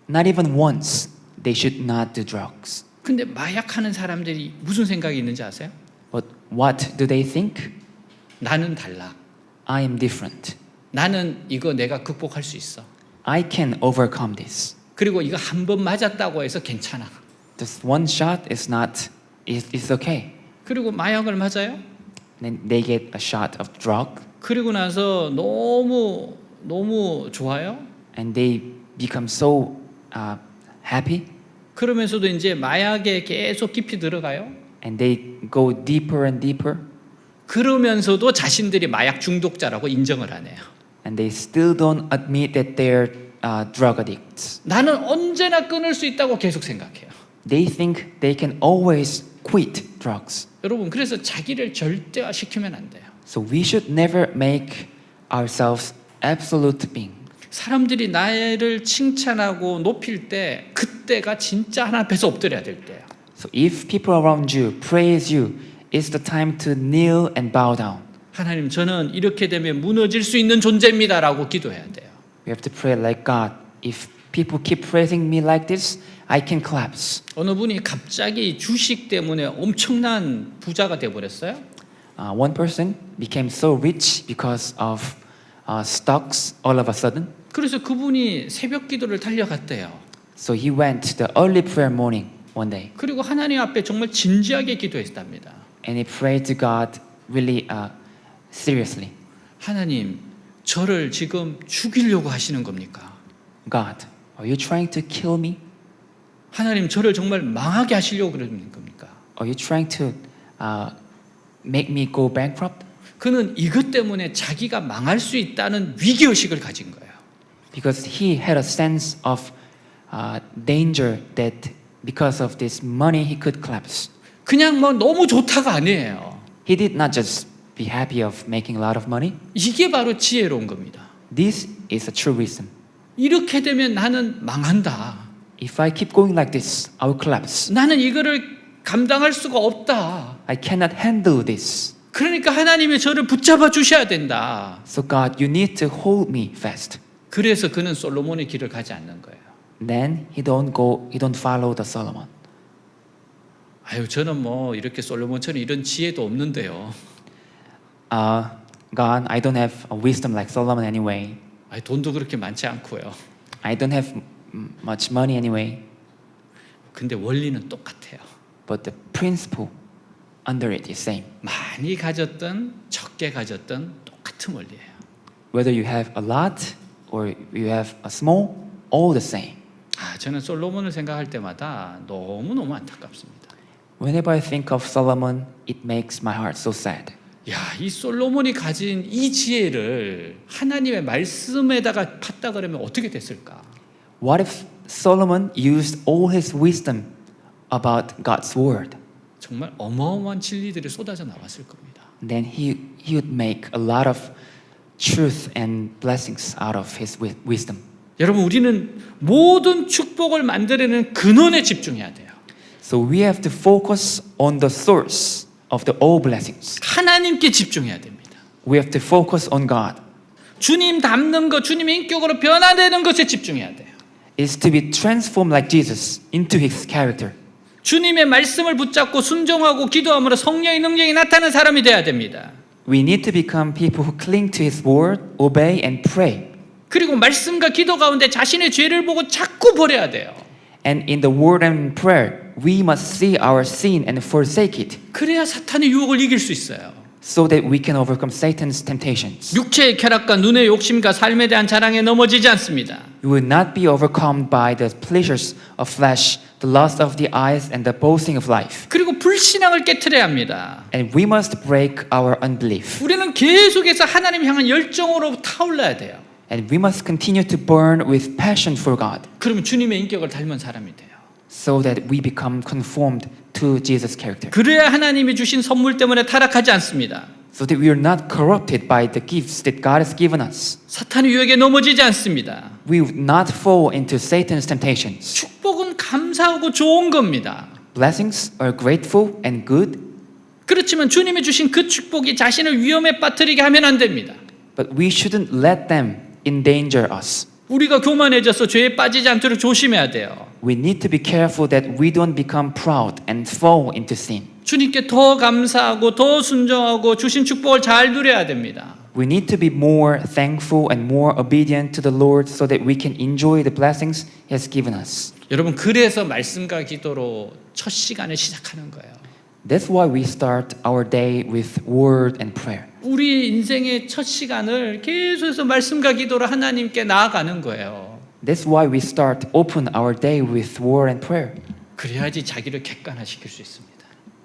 [SPEAKER 2] Not even once they should not do drugs.
[SPEAKER 1] 근데 마약하는 사람들이 무슨 생각이 있는지 아세요?
[SPEAKER 2] But what do they think?
[SPEAKER 1] 나는 달라.
[SPEAKER 2] I am different.
[SPEAKER 1] 나는 이거 내가 극복할 수 있어.
[SPEAKER 2] I can overcome this.
[SPEAKER 1] 그리고 이거 한 번 맞았다고 해서 괜찮아.
[SPEAKER 2] Just one shot is not, it's okay.
[SPEAKER 1] 그리고 마약을 맞아요.
[SPEAKER 2] Then they get a shot of drug
[SPEAKER 1] 그리고 나서 너무 좋아요.
[SPEAKER 2] and they become so happy
[SPEAKER 1] 그러면서도 이제 마약에 계속 깊이 들어가요.
[SPEAKER 2] and they go deeper and deeper
[SPEAKER 1] 그러면서도 자신들이 마약 중독자라고 인정을 안 해요.
[SPEAKER 2] and they still don't admit that they're drug addicts.
[SPEAKER 1] 나는 언제나 끊을 수 있다고 계속 생각해요.
[SPEAKER 2] They think they can always quit drugs.
[SPEAKER 1] 여러분 그래서 자기를 절대화시키면 안 돼요.
[SPEAKER 2] So we should never make ourselves absolute being.
[SPEAKER 1] 사람들이 나를 칭찬하고 높일 때 그때가 진짜 하나님 앞에서 엎드려야 될 때예요.
[SPEAKER 2] So if people around you praise you, it's the time to kneel and bow down.
[SPEAKER 1] 하나님, 저는 이렇게 되면 무너질 수 있는 존재입니다라고 기도해야 돼요.
[SPEAKER 2] We have to pray like God. If people keep praising me like this, I can collapse.
[SPEAKER 1] 어느 분이 갑자기 주식 때문에 엄청난 부자가 되어버렸어요.
[SPEAKER 2] One person became so rich because of stocks all of a sudden.
[SPEAKER 1] 그래서 그분이 새벽 기도를 달려갔대요.
[SPEAKER 2] So he went to the early prayer morning one day
[SPEAKER 1] 그리고 하나님 앞에 정말 진지하게 기도했답니다.
[SPEAKER 2] and he prayed to God really seriously.
[SPEAKER 1] 하나님, 저를 지금 죽이려고 하시는 겁니까?
[SPEAKER 2] God, are you trying to kill me?
[SPEAKER 1] 하나님, 저를 정말 망하게 하시려고 그러는 겁니까?
[SPEAKER 2] Are you trying to make me go bankrupt?
[SPEAKER 1] 그는 이것 때문에 자기가 망할 수 있다는 위기의식을 가진 거예요.
[SPEAKER 2] Because he had a sense of danger that because of this money he could collapse.
[SPEAKER 1] 그냥 뭐 너무 좋다가 아니에요.
[SPEAKER 2] He did not just be happy of making a lot of money.
[SPEAKER 1] 이게 바로 지혜로운 겁니다.
[SPEAKER 2] This is a true wisdom.
[SPEAKER 1] 이렇게 되면 나는 망한다.
[SPEAKER 2] If I keep going like this, I will collapse.
[SPEAKER 1] 나는 이거를 감당할 수가 없다.
[SPEAKER 2] I cannot handle this.
[SPEAKER 1] 그러니까 하나님이 저를 붙잡아 주셔야 된다.
[SPEAKER 2] So God, you need to hold me fast.
[SPEAKER 1] 그래서 그는 솔로몬의 길을 가지 않는 거예요.
[SPEAKER 2] Then he don't follow the Solomon.
[SPEAKER 1] 아유, 저는 뭐 이렇게 솔로몬처럼 이런 지혜도 없는데요.
[SPEAKER 2] God, I don't have a wisdom like Solomon anyway.
[SPEAKER 1] 아유, 돈도 그렇게 많지 않고요.
[SPEAKER 2] I don't have much money anyway.
[SPEAKER 1] 근데 원리는 똑같아요.
[SPEAKER 2] But the principle under it is same.
[SPEAKER 1] 많이 가졌든 적게 가졌든 똑같은 원리예요.
[SPEAKER 2] Whether you have a lot or you have a small, all the same.
[SPEAKER 1] 저는 솔로몬을 생각할 때마다 너무너무 안타깝습니다.
[SPEAKER 2] Whenever I think of Solomon, it makes my heart so sad.
[SPEAKER 1] 이 솔로몬이 가진 이 지혜를 하나님의 말씀에다가 팠다 그러면 어떻게 됐을까?
[SPEAKER 2] What if Solomon used all his wisdom about God's word?
[SPEAKER 1] 정말 어마어마한 진리들이 쏟아져 나왔을 겁니다.
[SPEAKER 2] Then he would make a lot of truth and blessings out of his wisdom.
[SPEAKER 1] 여러분, 우리는 모든 축복을 만들어내는 근원에 집중해야 돼요.
[SPEAKER 2] So we have to focus on the source of the all blessings.
[SPEAKER 1] 하나님께 집중해야 됩니다.
[SPEAKER 2] We have to focus on God.
[SPEAKER 1] 주님 닮는 것, 주님의 인격으로 변화되는 것에 집중해야 돼요.
[SPEAKER 2] Is to be transformed like Jesus into his character.
[SPEAKER 1] 주님의 말씀을 붙잡고 순종하고 기도함으로 성령의 능력이 나타나는 사람이 돼야 됩니다.
[SPEAKER 2] We need to become people who cling to his word, obey and pray.
[SPEAKER 1] 그리고 말씀과 기도 가운데 자신의 죄를 보고 자꾸 버려야 돼요.
[SPEAKER 2] And in the word and prayer, we must see our sin and forsake it
[SPEAKER 1] 그래야 사탄의 유혹을 이길 수 있어요.
[SPEAKER 2] so that we can overcome Satan's temptations.
[SPEAKER 1] 육체의 쾌락과 눈의 욕심과 삶에 대한 자랑에 넘어지지 않습니다.
[SPEAKER 2] We will not be overcome by the pleasures of flesh, the lust of the eyes, and the boasting of life.
[SPEAKER 1] 그리고 불신앙을 깨트려야 합니다.
[SPEAKER 2] And we must break our unbelief.
[SPEAKER 1] 우리는 계속해서 하나님 향한 열정으로 타올라야 돼요.
[SPEAKER 2] And we must continue to burn with passion for God
[SPEAKER 1] 그러면 주님의 인격을 닮은 사람이 돼요.
[SPEAKER 2] so that we become conformed to Jesus' character.
[SPEAKER 1] 그래야 하나님이 주신 선물 때문에 타락하지 않습니다.
[SPEAKER 2] So that we are not corrupted by the gifts that God has given us.
[SPEAKER 1] 사탄의 유혹에 넘어지지 않습니다.
[SPEAKER 2] We would not fall into Satan's temptations.
[SPEAKER 1] 축복은 감사하고 좋은 겁니다.
[SPEAKER 2] Blessings are grateful and good,
[SPEAKER 1] 그렇지만 주님이 주신 그 축복이 자신을 위험에 빠뜨리게 하면 안 됩니다.
[SPEAKER 2] but we shouldn't let them endanger us.
[SPEAKER 1] 우리가 교만해져서 죄에 빠지지 않도록 조심해야 돼요.
[SPEAKER 2] We need to be careful that we don't become proud and fall into sin.
[SPEAKER 1] 주님께 더 감사하고 더 순종하고 주신 축복을 잘 누려야 됩니다.
[SPEAKER 2] We need to be more thankful and more obedient to the Lord so that we can enjoy the blessings He has given us.
[SPEAKER 1] 여러분, 그래서 말씀과 기도로 첫 시간을 시작하는 거예요.
[SPEAKER 2] That's why we start our day with word and prayer.
[SPEAKER 1] 우리 인생의 첫 시간을 계속해서 말씀과 기도로 하나님께 나아가는 거예요.
[SPEAKER 2] That's why we start open our day with word and prayer.
[SPEAKER 1] 그래야지 자기를 객관화시킬 수 있습니다.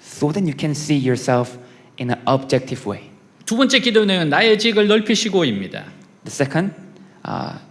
[SPEAKER 2] So then you can see yourself in an objective way.
[SPEAKER 1] 두 번째 기도 내용은 나의 지역을 넓히시고입니다.
[SPEAKER 2] The second,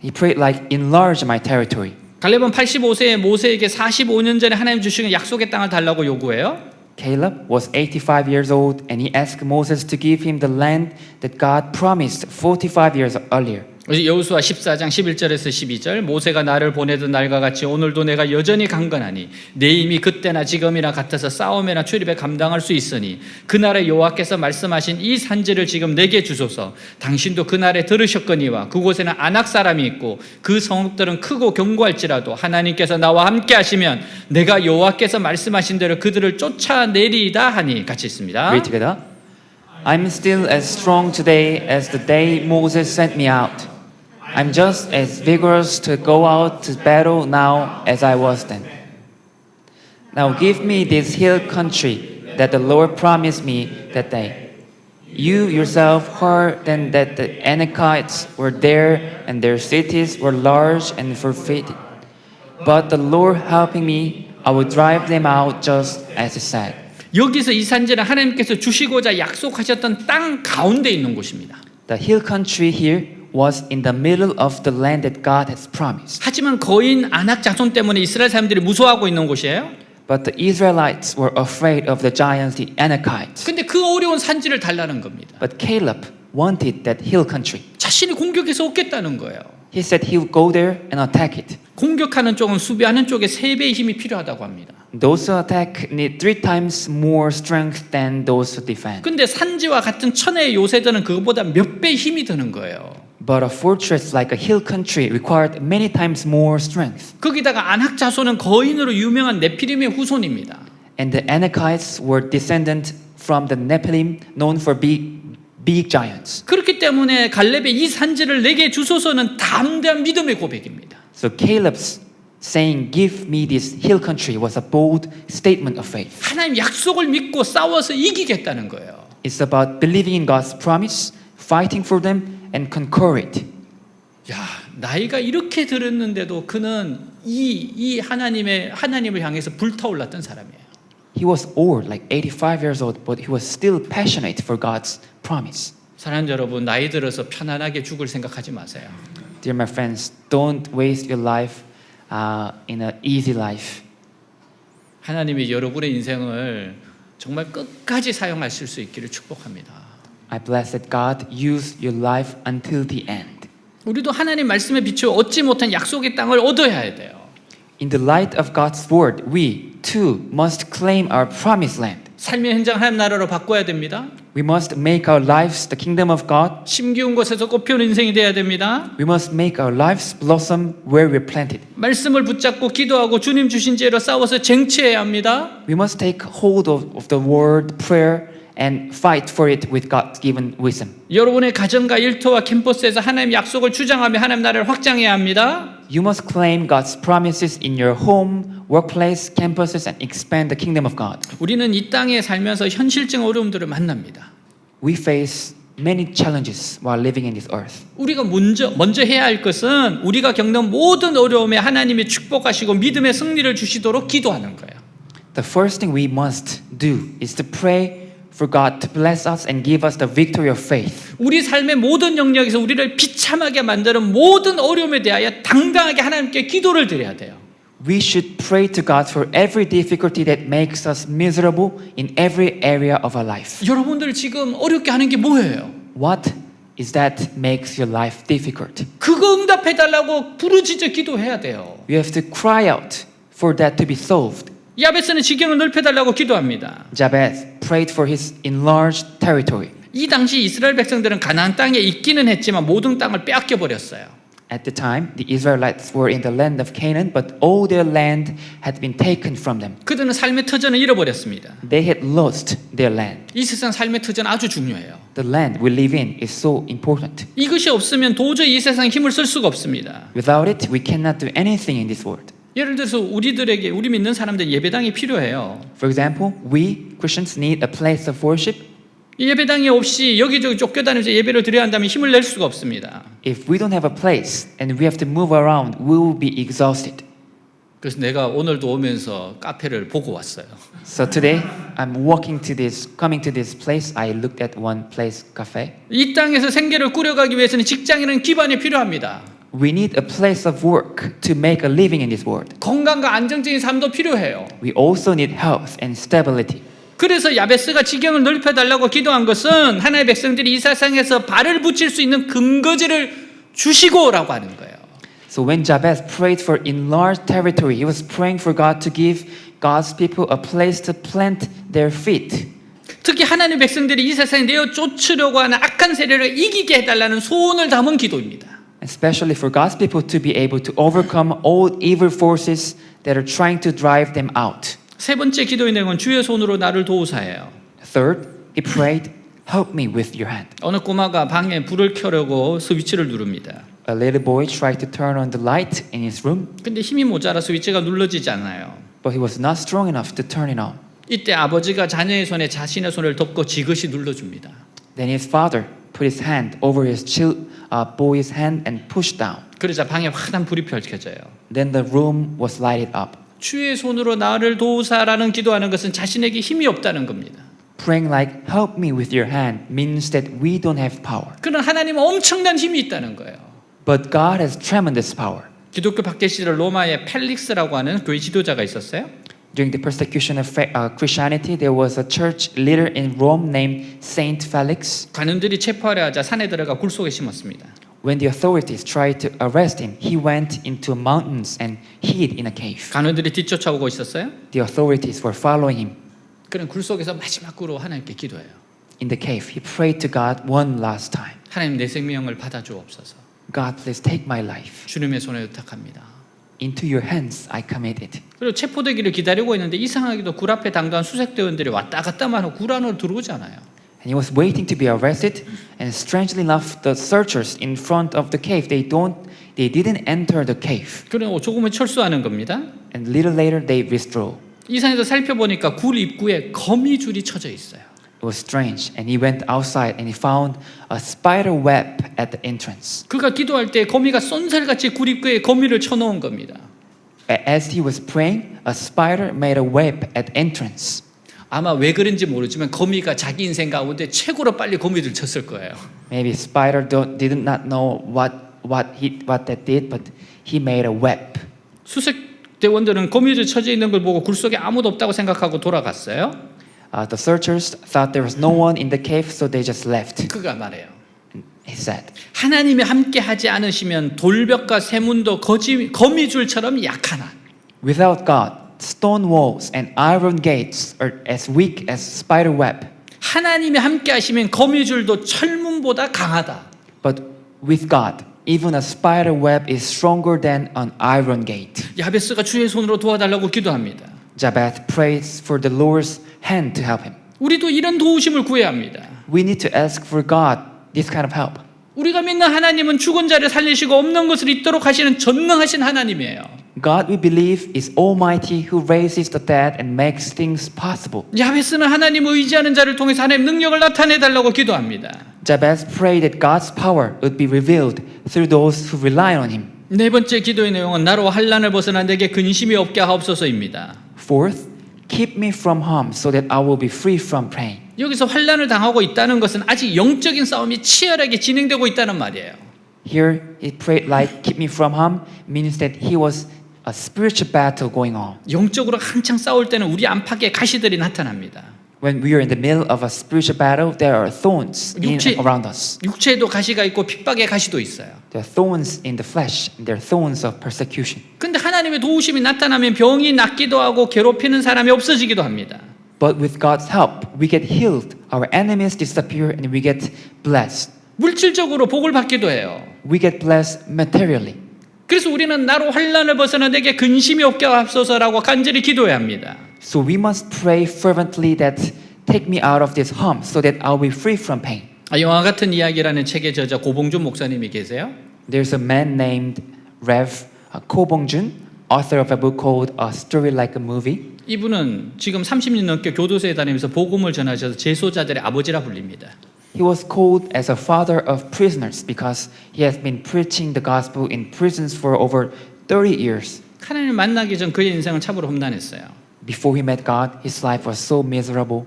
[SPEAKER 2] he prayed like enlarge my territory.
[SPEAKER 1] 갈렙은 85세의 모세에게 45년 전에 하나님 주신 약속의 땅을 달라고 요구해요.
[SPEAKER 2] Caleb was 85 years old and he asked Moses to give him the land that God promised 45 years earlier.
[SPEAKER 1] 여호수아 14장 11절에서 12절 모세가 나를 보내던 날과 같이 오늘도 내가 여전히 강건하니 내 힘이 그때나 지금이나 같아서 싸움이나 출입에 감당할 수 있으니 그날에 여호와께서 말씀하신 이 산지를 지금 내게 주소서. 당신도 그날에 들으셨거니와 그곳에는 아낙 사람이 있고 그 성읍들은 크고 견고할지라도 하나님께서 나와 함께 하시면 내가 여호와께서 말씀하신 대로 그들을 쫓아내리이다 하니. 같이 있습니다.
[SPEAKER 2] Read together. I'm still as strong today as the day Moses sent me out. I'm just as vigorous to go out to battle now as I was then. Now give me this hill country that the Lord promised me that day. You yourself heard then that the Anakites were there and their cities were large and fortified. But the Lord helping me, I will drive them out just as He said.
[SPEAKER 1] 여기서 이 산지는 하나님께서 주시고자 약속하셨던 땅 가운데 있는 곳입니다.
[SPEAKER 2] The hill country here was in the middle of the land that God has promised.
[SPEAKER 1] 하지만 거인 아낙 자손 때문에 이스라엘 사람들이 무서워하고 있는 곳이에요.
[SPEAKER 2] But the Israelites were afraid of the giants, the Anakites.
[SPEAKER 1] 근데 그 어려운 산지를 달라는 겁니다.
[SPEAKER 2] But Caleb wanted that hill country.
[SPEAKER 1] 자신이 공격해서 얻겠다는 거예요.
[SPEAKER 2] He said he would go there and attack it.
[SPEAKER 1] 공격하는 쪽은 수비하는 쪽에 3배의 힘이 필요하다고 합니다.
[SPEAKER 2] Those who attack need 3 times more strength than those who defend.
[SPEAKER 1] 근데 산지와 같은 천혜의 요새들은 그것보다 몇 배 힘이 드는 거예요.
[SPEAKER 2] But a fortress like a hill country required many times more strength.
[SPEAKER 1] 거기다가 아낙 자손은 거인으로 유명한 네피림의 후손입니다.
[SPEAKER 2] And the Anakites were descendant from the Nephilim, known for big giants.
[SPEAKER 1] 그렇기 때문에 갈렙의 이 산지를 내게 주소서는 담대한 믿음의 고백입니다.
[SPEAKER 2] So Caleb's saying, "Give me this hill country," was a bold statement of faith.
[SPEAKER 1] 하나님 약속을 믿고 싸워서 이기겠다는 거예요.
[SPEAKER 2] It's about believing in God's promise, fighting for them, and conquer it.
[SPEAKER 1] 야, 나이가 이렇게 들었는데도 그는 이 하나님을 향해서 불타올랐던 사람이에요.
[SPEAKER 2] He was old, like 85 years old, but he was still passionate for God's promise.
[SPEAKER 1] 사랑하는 여러분, 나이 들어서 편안하게 죽을 생각하지 마세요.
[SPEAKER 2] Dear my friends, don't waste your life in an easy life.
[SPEAKER 1] 하나님이 여러분의 인생을 정말 끝까지 사용하실 수 있기를 축복합니다.
[SPEAKER 2] I bless that God use your life until the end.
[SPEAKER 1] 우리도 하나님 말씀에 비추어 얻지 못한 약속의 땅을 얻어야 돼요.
[SPEAKER 2] In the light of God's word, we too must claim our promised land.
[SPEAKER 1] 삶의 현장 하나님 나라로 바꿔야 됩니다.
[SPEAKER 2] We must make our lives the kingdom of God.
[SPEAKER 1] 심기운 곳에서 꽃피우는 인생이 돼야 됩니다.
[SPEAKER 2] We must make our lives blossom where we're planted.
[SPEAKER 1] 말씀을 붙잡고 기도하고 주님 주신 지혜로 싸워서 쟁취해야 합니다.
[SPEAKER 2] We must take hold of the word, prayer, and fight for it with God's given wisdom.
[SPEAKER 1] 여러분의 가정과 일터와 캠퍼스에서 하나님의 약속을 주장하며 하나님 나라를 확장해야 합니다.
[SPEAKER 2] You must claim God's promises in your home, workplace, campuses, and expand the kingdom of God.
[SPEAKER 1] 우리는 이 땅에 살면서 현실적 어려움들을 만납니다.
[SPEAKER 2] We face many challenges while living in this earth.
[SPEAKER 1] 우리가 먼저 해야 할 것은 우리가 겪는 모든 어려움에 하나님이 축복하시고 믿음의 승리를 주시도록 기도하는 거예요.
[SPEAKER 2] The first thing we must do is to pray for God to bless us and give us the victory of faith.
[SPEAKER 1] 우리 삶의 모든 영역에서 우리를 비참하게 만드는 모든 어려움에 대하여 당당하게 하나님께 기도를 드려야 돼요.
[SPEAKER 2] We should pray to God for every difficulty that makes us miserable in every area of our life.
[SPEAKER 1] 여러분들 지금 어렵게 하는 게 뭐예요?
[SPEAKER 2] What is that makes your life difficult?
[SPEAKER 1] 그거 응답해달라고 부르짖어 기도해야 돼요.
[SPEAKER 2] You have to cry out for that to be solved.
[SPEAKER 1] 야베스는 지경을 넓혀달라고 기도합니다.
[SPEAKER 2] Jabez prayed for his enlarged territory.
[SPEAKER 1] 이 당시 이스라엘 백성들은 가나안 땅에 있기는 했지만 모든 땅을 빼앗겨 버렸어요.
[SPEAKER 2] At the time, the Israelites were in the land of Canaan, but all their land had been taken from them.
[SPEAKER 1] 그들은 삶의 터전을 잃어버렸습니다.
[SPEAKER 2] They had lost their land.
[SPEAKER 1] 이 세상 삶의 터전 아주 중요해요.
[SPEAKER 2] The land we live in is so important.
[SPEAKER 1] 이것이 없으면 도저히 이 세상 힘을 쓸 수가 없습니다.
[SPEAKER 2] Without it, we cannot do anything in this world.
[SPEAKER 1] 예를 들어서 우리 믿는 사람들 예배당이 필요해요.
[SPEAKER 2] For example, we Christians need a place of worship.
[SPEAKER 1] 예배당이 없이 여기저기 쫓겨다니면서 예배를 드려야 한다면 힘을 낼 수가 없습니다.
[SPEAKER 2] If we don't have a place and we have to move around, we will be exhausted.
[SPEAKER 1] 그래서 내가 오늘도 오면서 카페를 보고 왔어요.
[SPEAKER 2] So today, coming to this place, I looked at one place, cafe.
[SPEAKER 1] 이 땅에서 생계를 꾸려가기 위해서는 직장이라는 기반이 필요합니다.
[SPEAKER 2] We need a place of work to make a living in this world.
[SPEAKER 1] 건강과 안정적인 삶도 필요해요.
[SPEAKER 2] We also need health and stability.
[SPEAKER 1] 그래서 야베스가 지경을 넓혀달라고 기도한 것은 하나님의 백성들이 이 세상에서 발을 붙일 수 있는 근거지를 주시고라고 하는 거예요.
[SPEAKER 2] So when Jabez prayed for enlarged territory, he was praying for God to give God's people a place to plant their feet.
[SPEAKER 1] 특히 하나님의 백성들이 이 세상에 내어 쫓으려고 하는 악한 세력을 이기게 해달라는 소원을 담은 기도입니다.
[SPEAKER 2] Especially for God's people to be able to overcome all evil forces that are trying to drive them out.
[SPEAKER 1] 세 번째 기도의 내용은 주의 손으로 나를 도우사예요.
[SPEAKER 2] Third, he prayed, help me with your hand.
[SPEAKER 1] 어느 꼬마가 방에 불을 켜려고 스위치를 누릅니다.
[SPEAKER 2] A little boy tried to turn on the light in his room,
[SPEAKER 1] 근데 힘이 모자라 스위치가 눌러지지 않아요.
[SPEAKER 2] but he was not strong enough to turn it on.
[SPEAKER 1] 이때 아버지가 자녀의 손에 자신의 손을 덮고 지그시 눌러줍니다.
[SPEAKER 2] Then his father put his hand over his boy's hand and pushed down.
[SPEAKER 1] 그러자 방에 환한 불이 펼쳐져요.
[SPEAKER 2] Then the room was lighted up.
[SPEAKER 1] 주의 손으로 나를 도우사라는 기도하는 것은 자신에게 힘이 없다는 겁니다.
[SPEAKER 2] Praying like, help me with your hand means that we don't have power.
[SPEAKER 1] 그러나 하나님은 엄청난 힘이 있다는 거예요.
[SPEAKER 2] But God has tremendous power.
[SPEAKER 1] 기독교 박해 시절 로마에 펠릭스라고 하는 교회 지도자가 있었어요.
[SPEAKER 2] During the persecution of Christianity, there was a church leader in Rome named Saint Felix.
[SPEAKER 1] 관원들이 체포하려 하자 산에 들어가 굴 속에 심었습니다.
[SPEAKER 2] When the authorities tried to arrest him, he went into mountains and hid in a cave.
[SPEAKER 1] 관원들이 뒤쫓아오고 있었어요.
[SPEAKER 2] The authorities were following him.
[SPEAKER 1] 그는 굴 속에서 마지막으로 하나님께 기도해요.
[SPEAKER 2] In the cave, he prayed to God one last time.
[SPEAKER 1] 하나님 내 생명을 받아주옵소서.
[SPEAKER 2] God, please take my life.
[SPEAKER 1] 주님의 손에 의탁합니다.
[SPEAKER 2] Into your hands I commit it.
[SPEAKER 1] 그리고 체포되기를 기다리고 있는데 이상하게도 굴 앞에 당도한 수색대원들이 왔다 갔다만 하고 굴 안으로 들어오지 않아요.
[SPEAKER 2] And he was waiting to be arrested, and strangely enough, the searchers in front of the cave, they didn't enter the cave.
[SPEAKER 1] 그리고 조금은 철수하는 겁니다.
[SPEAKER 2] And little later, they withdrew.
[SPEAKER 1] 이 산에서 살펴보니까 굴 입구에 거미줄이 쳐져 있어요.
[SPEAKER 2] It was strange, and he went outside and he found a spider web at the entrance.
[SPEAKER 1] 그가 기도할 때 거미가 쏜살같이 굴 입구에 거미를 쳐놓은 겁니다.
[SPEAKER 2] As he was praying, a spider made a web at entrance.
[SPEAKER 1] 아마 왜 그런지 모르지만 거미가 자기 인생 가운데 최고로 빨리 거미를 쳤을 거예요.
[SPEAKER 2] Maybe spider did not know what that did, but he made a web.
[SPEAKER 1] 수색대원들은 거미줄 쳐져 있는 걸 보고 굴 속에 아무도 없다고 생각하고 돌아갔어요.
[SPEAKER 2] The searchers thought there was no one in the cave, so they just left.
[SPEAKER 1] 그가 말해요.
[SPEAKER 2] He said,
[SPEAKER 1] 하나님이 함께 하지 않으시면 돌벽과 세문도 거미줄처럼 약하나.
[SPEAKER 2] without God, stone walls and iron gates are as weak as spider web.
[SPEAKER 1] 하나님이 함께 하시면 거미줄도 철문보다 강하다.
[SPEAKER 2] But with God, even a spider web is stronger than an iron gate.
[SPEAKER 1] 야베스가 주의 손으로 도와달라고 기도합니다.
[SPEAKER 2] Jabez prays for the Lord's hand to help him.
[SPEAKER 1] 우리도 이런 도우심을 구해야 합니다.
[SPEAKER 2] We need to ask for God this kind of help.
[SPEAKER 1] 우리가 믿는 하나님은 죽은 자를 살리시고 없는 것을 있도록 하시는 전능하신 하나님이에요.
[SPEAKER 2] God we believe is almighty who raises the dead and makes things possible.
[SPEAKER 1] 야베스는 하나님을 의지하는 자를 통해서 하나님의 능력을 나타내 달라고 기도합니다.
[SPEAKER 2] Jabez prayed that God's power would be revealed through those who rely on him.
[SPEAKER 1] 네 번째 기도의 내용은 나로 환난을 벗어나 내게 근심이 없게 하옵소서입니다.
[SPEAKER 2] Fourth, keep me from harm so that I will be free from pain.
[SPEAKER 1] 여기서 환난을 당하고 있다는 것은 아직 영적인 싸움이 치열하게 진행되고 있다는 말이에요.
[SPEAKER 2] Here he prayed like keep me from harm means that he was a spiritual battle going on.
[SPEAKER 1] 영적으로 한창 싸울 때는 우리 안팎에 가시들이 나타납니다.
[SPEAKER 2] When we are in the middle of a spiritual battle, there are thorns
[SPEAKER 1] 육체-
[SPEAKER 2] around us.
[SPEAKER 1] 육체에도 가시가 있고 핍박의 가시도 있어요.
[SPEAKER 2] There are thorns in the flesh, and there are thorns of persecution.
[SPEAKER 1] 근데 하나님의 도우심이 나타나면 병이 낫기도 하고 괴롭히는 사람이 없어지기도 합니다.
[SPEAKER 2] But with God's help, we get healed, our enemies disappear, and we get blessed.
[SPEAKER 1] 물질적으로 복을 받기도 해요.
[SPEAKER 2] We get blessed materially.
[SPEAKER 1] 그래서 우리는 나로 환난을 벗어나 내게 근심이 없게 하옵소서라고 간절히 기도해야 합니다.
[SPEAKER 2] So we must pray fervently that take me out of this harm so that I'll be free from pain.
[SPEAKER 1] 영화 같은 이야기라는 책의 저자 고봉준 목사님이 계세요.
[SPEAKER 2] There's a man named Rev. Ko Bong-jun, author of a book called A Story Like a Movie.
[SPEAKER 1] 이분은 지금 30년 넘게 교도소에 다니면서 복음을 전하셔서 재소자들의 아버지라 불립니다.
[SPEAKER 2] He was called as a father of prisoners because he has been preaching the gospel in prisons for over 30 years.
[SPEAKER 1] 하나님을 만나기 전 그의 인생은 참으로 험난했어요.
[SPEAKER 2] Before he met God, his life was so miserable.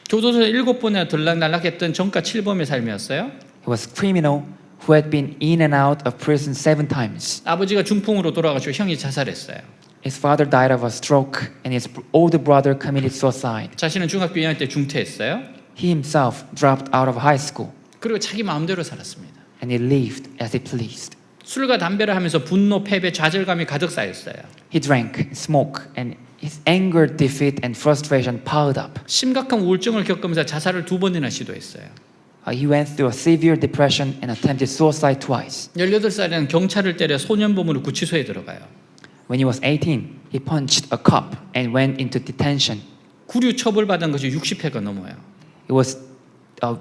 [SPEAKER 1] 교도소에 7번이나 들락날락했던 정가 7범의 삶이었어요.
[SPEAKER 2] He was a criminal who had been in and out of prison 7 times.
[SPEAKER 1] 아버지가 중풍으로 돌아가시고 형이 자살했어요.
[SPEAKER 2] His father died of a stroke and his older brother committed suicide.
[SPEAKER 1] 자신은 중학교 2학년 때 중퇴했어요.
[SPEAKER 2] He himself dropped out of high school.
[SPEAKER 1] 그리고 자기 마음대로 살았습니다.
[SPEAKER 2] and he lived as he pleased.
[SPEAKER 1] 술과 담배를 하면서 분노, 패배, 좌절감이 가득 쌓였어요.
[SPEAKER 2] He drank, smoked, and his anger, defeat, and frustration piled up.
[SPEAKER 1] 심각한 우울증을 겪으면서 자살을 2번이나 시도했어요.
[SPEAKER 2] He went through a severe depression and attempted suicide twice.
[SPEAKER 1] 18살에는 경찰을 때려 소년범으로 구치소에 들어가요.
[SPEAKER 2] When he was 18, he punched a cop and went into detention.
[SPEAKER 1] 구류 처벌받은 것이 60회가 넘어요.
[SPEAKER 2] He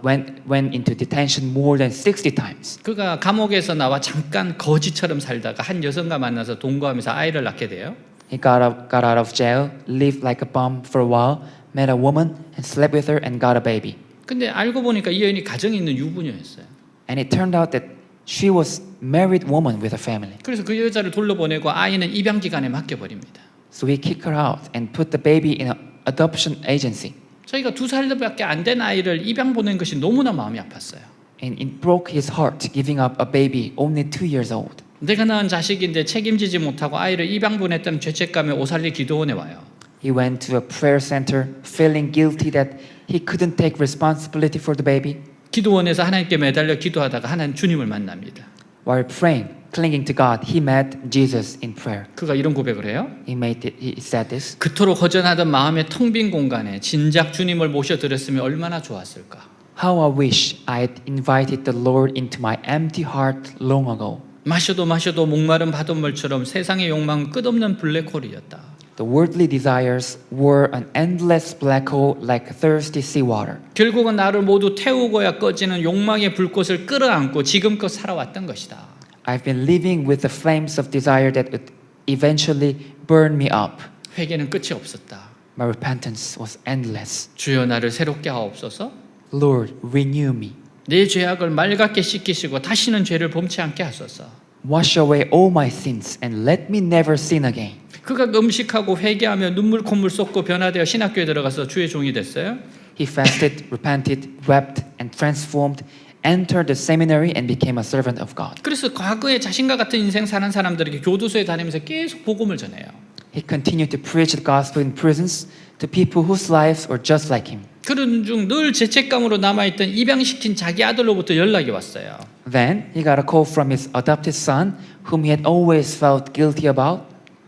[SPEAKER 2] went into detention more than 60 times.
[SPEAKER 1] 그가 감옥에서 나와 잠깐 거지처럼 살다가 한 여성과 만나서 동거하면서 아이를 낳게 돼요.
[SPEAKER 2] He got out of jail, lived like a bum for a while, met a woman and slept with her and got a baby.
[SPEAKER 1] 근데 알고 보니까 이 여인이 가정에 있는 유부녀였어요.
[SPEAKER 2] And it turned out that she was married woman with a family.
[SPEAKER 1] 그래서 그 여자를 돌려보내고 아이는 입양기관에 맡겨버립니다.
[SPEAKER 2] So he kicked her out and put the baby in an adoption agency.
[SPEAKER 1] 저희가 2살밖에 안 된 아이를 입양 보낸 것이 너무나 마음이 아팠어요.
[SPEAKER 2] And it broke his heart giving up a baby only 2 years old.
[SPEAKER 1] 내가 낳은 자식인데 책임지지 못하고 아이를 입양 보냈다는 죄책감에 오살리 기도원에 와요.
[SPEAKER 2] He went to a prayer center feeling guilty that he couldn't take responsibility for the baby.
[SPEAKER 1] 기도원에서 하나님께 매달려 기도하다가 하나님 주님을 만납니다.
[SPEAKER 2] While praying, clinging to God, he met Jesus in prayer.
[SPEAKER 1] 그가 이런 고백을 해요.
[SPEAKER 2] He said this.
[SPEAKER 1] 그토록 허전하던 마음의 텅 빈 공간에 진작 주님을 모셔드렸으면 얼마나 좋았을까.
[SPEAKER 2] How I wish I had invited the Lord into my empty heart long ago.
[SPEAKER 1] 마셔도 목마른 바닷물처럼 세상의 욕망은 끝없는 블랙홀이었다.
[SPEAKER 2] The worldly desires were an endless black hole like thirsty seawater.
[SPEAKER 1] 결국은 나를 모두 태우고야 꺼지는 욕망의 불꽃을 끌어안고 지금껏 살아왔던 것이다.
[SPEAKER 2] I've been living with the flames of desire that would eventually burn me up.
[SPEAKER 1] 회개는 끝이 없었다.
[SPEAKER 2] My repentance was endless.
[SPEAKER 1] 주여 나를 새롭게 하옵소서.
[SPEAKER 2] Lord, renew me.
[SPEAKER 1] 내 죄악을 맑게 씻기시고 다시는 죄를 범치 않게 하소서.
[SPEAKER 2] Wash away all my sins and let me never sin again.
[SPEAKER 1] 그가 음식하고 회개하며 눈물 콧물 쏟고 변화되어 신학교에 들어가서 주의 종이 됐어요.
[SPEAKER 2] He fasted, repented, wept, and transformed, entered the seminary, and became a servant of God.
[SPEAKER 1] 그래서 과거에 자신과 같은 인생 사는 사람들에게 교도소에 다니면서 계속 복음을 전해요.
[SPEAKER 2] He continued to preach the gospel in prisons to people whose lives were just like him.
[SPEAKER 1] 그런 중 늘 죄책감으로 남아있던 입양시킨 자기 아들로부터 연락이 왔어요.
[SPEAKER 2] Then he got a call from his adopted son, whom he had always felt guilty about.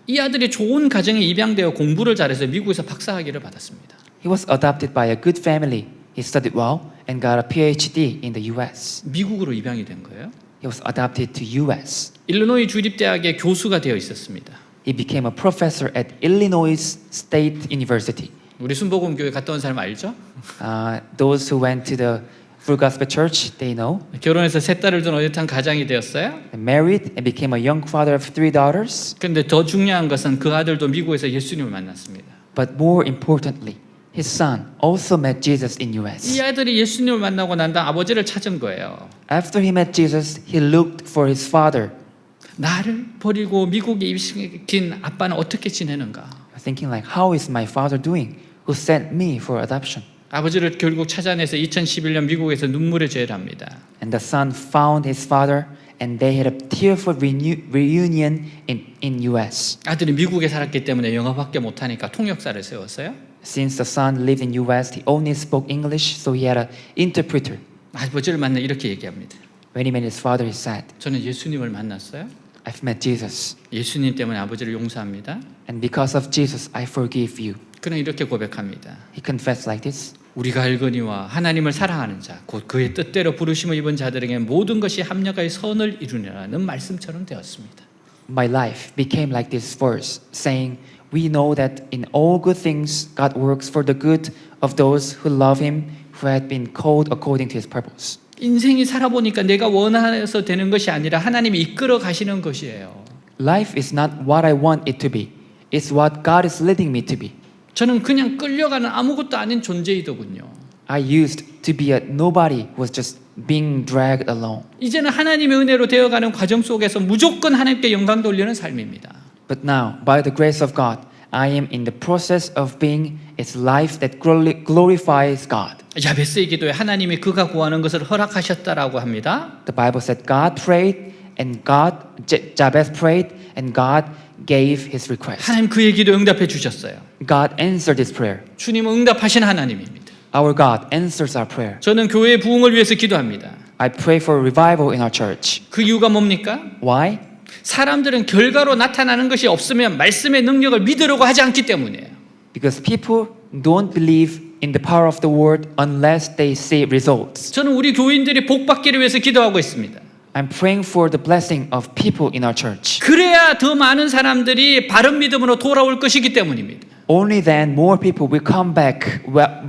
[SPEAKER 1] 이 아들이 좋은 가정에 입양되어 공부를 잘해서 미국에서 박사학위를 받았습니다.
[SPEAKER 2] He was adopted by a good family. He studied well and got a PhD in the U.S.
[SPEAKER 1] 미국으로 입양이 된 거예요.
[SPEAKER 2] He was adopted to U.S.
[SPEAKER 1] 일리노이 주립대학의 교수가 되어 있었습니다.
[SPEAKER 2] He became a professor at Illinois State University.
[SPEAKER 1] 우리 순복음교회 갔다 온 사람 알죠?
[SPEAKER 2] Those who went to the Full Gospel Church, they know.
[SPEAKER 1] 결혼해서 세 딸을 둔 어엿한 가장이 되었어요.
[SPEAKER 2] They married and became a young father of 3 daughters.
[SPEAKER 1] 그런데 더 중요한 것은 그 아들도 미국에서 예수님을 만났습니다.
[SPEAKER 2] But more importantly, his son also met Jesus in U.S.
[SPEAKER 1] 이 아들이 예수님을 만나고 난 다음 아버지를 찾은 거예요.
[SPEAKER 2] After he met Jesus, he looked for his father,
[SPEAKER 1] 나를 버리고 미국에 입시킨 아빠는 어떻게 지내는가?
[SPEAKER 2] thinking like, how is my father doing who sent me for adoption?
[SPEAKER 1] 아버지를 결국 찾아내서 2011년 미국에서 눈물의 죄를 합니다.
[SPEAKER 2] And the son found his father and they had a tearful reunion in U.S.
[SPEAKER 1] 아들이 미국에 살았기 때문에 영어밖에 못하니까 통역사를 세웠어요.
[SPEAKER 2] Since the son lived in U.S., he only spoke English, so he had an interpreter.
[SPEAKER 1] 아버지를 만나 이렇게 얘기합니다.
[SPEAKER 2] When he met his father, he said,
[SPEAKER 1] 저는 예수님을 만났어요.
[SPEAKER 2] I've met Jesus,
[SPEAKER 1] 예수님 때문에 아버지를 용서합니다.
[SPEAKER 2] and because of Jesus, I forgive you.
[SPEAKER 1] 그는 이렇게 고백합니다.
[SPEAKER 2] He confessed like this.
[SPEAKER 1] 우리가 알거니와 하나님을 사랑하는 자, 곧 그의 뜻대로 부르심을 입은 자들에게 모든 것이 합력하여 선을 이루느라는 말씀처럼 되었습니다.
[SPEAKER 2] My life became like this verse, saying, we know that in all good things God works for the good of those who love him, who had been called according to his purpose.
[SPEAKER 1] 인생이 살아보니까 내가 원해서 되는 것이 아니라 하나님이 이끌어 가시는 것이에요.
[SPEAKER 2] Life is not what I want it to be. It's what God is leading me to be.
[SPEAKER 1] 저는 그냥 끌려가는 아무것도 아닌 존재이더군요.
[SPEAKER 2] I used to be a nobody who was just being dragged along.
[SPEAKER 1] 이제는 하나님의 은혜로 되어가는 과정 속에서 무조건 하나님께 영광 돌리는 삶입니다.
[SPEAKER 2] But now, by the grace of God, I am in the process of being its life that glorifies God.
[SPEAKER 1] 야베스의 기도에 하나님이 그가 구하는 것을 허락하셨다라고 합니다.
[SPEAKER 2] The Bible said God prayed and Jabez prayed and God gave his request.
[SPEAKER 1] 하나님 그의 기도 응답해 주셨어요.
[SPEAKER 2] God answered his prayer.
[SPEAKER 1] 주님은 응답하신 하나님입니다.
[SPEAKER 2] Our God answers our prayer.
[SPEAKER 1] 저는 교회의 부흥을 위해서 기도합니다.
[SPEAKER 2] I pray for revival in our church.
[SPEAKER 1] 그 이유가 뭡니까?
[SPEAKER 2] Why?
[SPEAKER 1] 사람들은 결과로 나타나는 것이 없으면 말씀의 능력을 믿으려고 하지 않기 때문이에요.
[SPEAKER 2] Because people don't believe in the power of the word unless they see results.
[SPEAKER 1] 저는 우리 교인들이 복 받기를 위해서 기도하고 있습니다.
[SPEAKER 2] I'm praying for the blessing of people in our church.
[SPEAKER 1] 그래야 더 많은 사람들이 바른 믿음으로 돌아올 것이기 때문입니다.
[SPEAKER 2] Only then more people will come back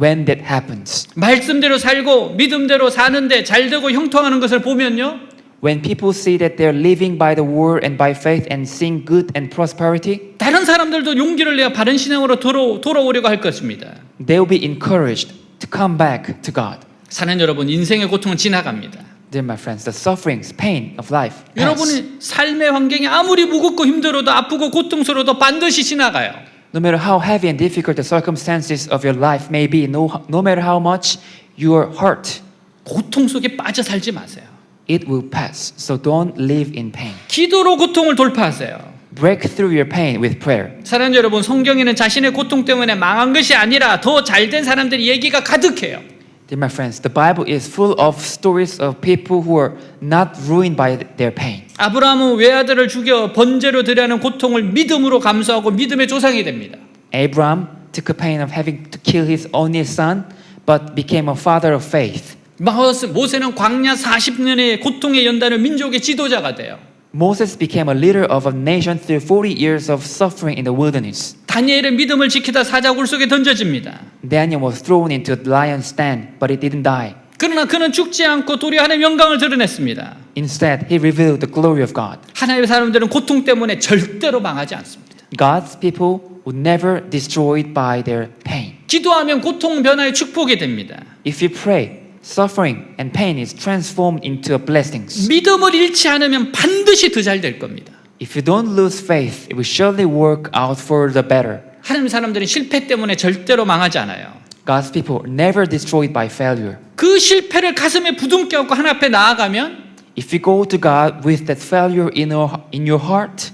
[SPEAKER 2] when that happens.
[SPEAKER 1] 말씀대로 살고 믿음대로 사는데 잘 되고 형통하는 것을 보면요.
[SPEAKER 2] When people see that they're living by the word and by faith and seeing good and prosperity,
[SPEAKER 1] 다른 사람들도 용기를 내어 바른 신앙으로 돌아오려고 할 것입니다.
[SPEAKER 2] they will be encouraged to come back to God.
[SPEAKER 1] 사는 여러분, 인생의 고통은 지나갑니다.
[SPEAKER 2] Dear my friends, the sufferings, pain of life pass.
[SPEAKER 1] 여러분이 삶의 환경이 아무리 무겁고 힘들어도 아프고 고통스러워도 반드시 지나가요.
[SPEAKER 2] No matter how heavy and difficult the circumstances of your life may be, no matter how much you are hurt,
[SPEAKER 1] 고통 속에 빠져 살지 마세요.
[SPEAKER 2] it will pass. So don't live in pain.
[SPEAKER 1] 기도로 고통을 돌파하세요.
[SPEAKER 2] Break through your pain with prayer.
[SPEAKER 1] 사랑하는 여러분, 성경에는 자신의 고통 때문에 망한 것이 아니라 더 잘된 사람들의 얘기가 가득해요.
[SPEAKER 2] Dear my friends, the Bible is full of stories of people who are not ruined by their pain.
[SPEAKER 1] 아브라함은 외아들을 죽여 번제로 드리는 고통을 믿음으로 감수하고 믿음의 조상이 됩니다.
[SPEAKER 2] Abraham took the pain of having to kill his only son, but became a father of faith.
[SPEAKER 1] 모세는 광야 40년의 고통의 연단을 민족의 지도자가 돼요.
[SPEAKER 2] Moses became a leader of a nation through 40 years of suffering in the wilderness.
[SPEAKER 1] 다니엘은 믿음을 지키다 사자굴 속에 던져집니다.
[SPEAKER 2] Daniel was thrown into the lion's den, but he didn't die.
[SPEAKER 1] 그러나 그는 죽지 않고 도리어 하나님의 영광을 드러냈습니다.
[SPEAKER 2] Instead, he revealed the glory of God.
[SPEAKER 1] 하나님의 사람들은 고통 때문에 절대로 망하지 않습니다.
[SPEAKER 2] God's people were never destroyed by their pain.
[SPEAKER 1] 기도하면 고통 변화의 축복이 됩니다.
[SPEAKER 2] If you pray, suffering and pain is transformed into blessings.
[SPEAKER 1] 믿음을 잃지 않으면 반드시 더 잘 될 겁니다.
[SPEAKER 2] If you don't lose faith, it will surely work out for the better.
[SPEAKER 1] 하나님 사람들은 실패 때문에 절대로 망하지 않아요.
[SPEAKER 2] God's people are never destroyed by failure.
[SPEAKER 1] 그 실패를 가슴에 부둥켜 안고 하나님 앞에 나아가면
[SPEAKER 2] If you go to God with that failure in your heart,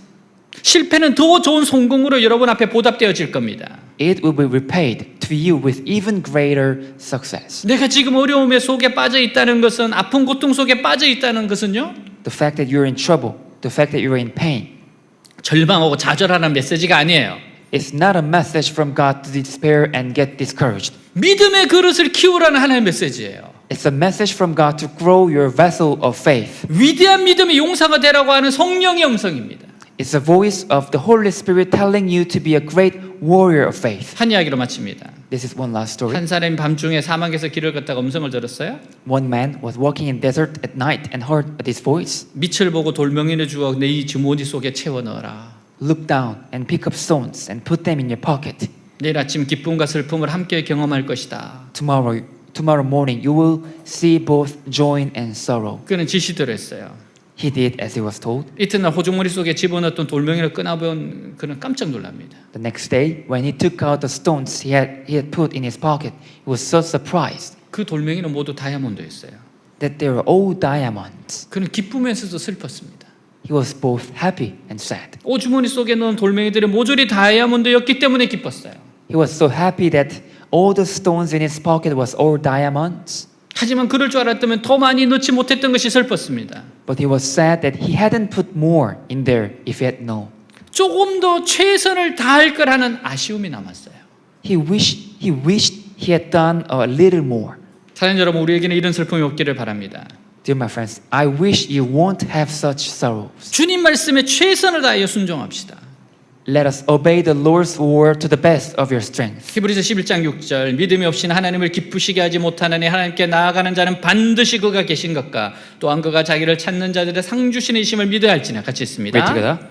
[SPEAKER 1] 실패는 더 좋은 성공으로 여러분 앞에 보답되어질 겁니다.
[SPEAKER 2] it will be repaid to you with even greater success.
[SPEAKER 1] 내가 지금 어려움의 속에 빠져 있다는 것은 아픈 고통 속에 빠져 있다는 것은요.
[SPEAKER 2] The fact that you're in trouble, the fact that you're in pain,
[SPEAKER 1] 절망하고 좌절하는 메시지가 아니에요.
[SPEAKER 2] it's not a message from God to despair and get discouraged.
[SPEAKER 1] 믿음의 그릇을 키우라는 하나님의 메시지예요.
[SPEAKER 2] It's a message from God to grow your vessel of faith.
[SPEAKER 1] 위대한 믿음의 용사가 되라고 하는 성령의 음성입니다.
[SPEAKER 2] It's the voice of the Holy Spirit telling you to be a great warrior of faith.
[SPEAKER 1] 한 이야기로 마칩니다.
[SPEAKER 2] This is one last story.
[SPEAKER 1] 한 사람이 밤중에 사막에서 길을 걷다가 음성을 들었어요.
[SPEAKER 2] One man was walking in desert at night and heard this voice.
[SPEAKER 1] 밑을 보고 돌멩이를 주어 네 주머니 속에 채워 넣어라.
[SPEAKER 2] Look down and pick up stones and put them in your pocket.
[SPEAKER 1] 내일 아침 기쁨과 슬픔을 함께 경험할 것이다.
[SPEAKER 2] Tomorrow morning you will see both joy and sorrow.
[SPEAKER 1] 그는 지시대로 했어요.
[SPEAKER 2] He did as he was told.
[SPEAKER 1] 이튿날 호주머니 속에 집어넣었던 돌멩이를 꺼내본 그는 깜짝 놀랍니다.
[SPEAKER 2] The next day, when he took out the stones he had put in his pocket, he was so surprised
[SPEAKER 1] 그 돌멩이는 모두 다이아몬드였어요.
[SPEAKER 2] that they were all diamonds.
[SPEAKER 1] 그는 기쁘면서도 슬펐습니다.
[SPEAKER 2] He was both happy and sad.
[SPEAKER 1] 호주머니 속에 넣은 돌멩이들이 모조리 다이아몬드였기 때문에 기뻤어요.
[SPEAKER 2] He was so happy that all the stones in his pocket was all diamonds.
[SPEAKER 1] 하지만 그럴 줄 알았다면 더 많이 넣지 못했던 것이 슬펐습니다.
[SPEAKER 2] But he was sad that he hadn't put more in there if he had known.
[SPEAKER 1] 조금 더 최선을 다할 거라는 아쉬움이 남았어요.
[SPEAKER 2] He wished he had done a little more.
[SPEAKER 1] 사랑하는 여러분, 우리에게는 이런 슬픔이 없기를 바랍니다.
[SPEAKER 2] Dear my friends, I wish you won't have such sorrows.
[SPEAKER 1] 주님 말씀에 최선을 다하여 순종합시다.
[SPEAKER 2] Let us obey the Lord's word to the best of your strength.
[SPEAKER 1] 히브리서 11장 6절 믿음이 없이는 하나님을 기쁘시게 하지 못하느니 하나님께 나아가는 자는 반드시 그가 계신 것과 또한 그가 자기를 찾는 자들의 상 주시는 이심을 믿어야 할지니 같이 있습니다.
[SPEAKER 2] Read together.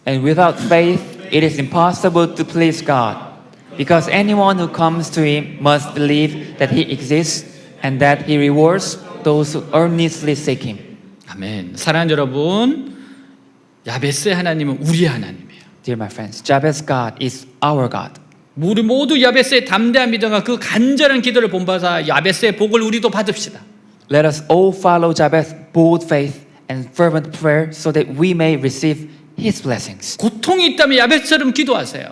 [SPEAKER 2] And without faith, it is impossible to please God, because anyone who comes to Him must believe that He exists and that He rewards those who earnestly seek Him.
[SPEAKER 1] 아멘. 사랑하는 여러분, 야베스의 하나님은 우리의 하나님이에요.
[SPEAKER 2] Dear my friends, Jabez God is our God.
[SPEAKER 1] 우리 모두 야베스의 담대한 믿음과 그 간절한 기도를 본받아 야베스의 복을 우리도 받읍시다.
[SPEAKER 2] Let us all follow Jabez's bold faith and fervent prayer so that we may receive His blessings.
[SPEAKER 1] 고통이 있다면 야베스처럼 기도하세요.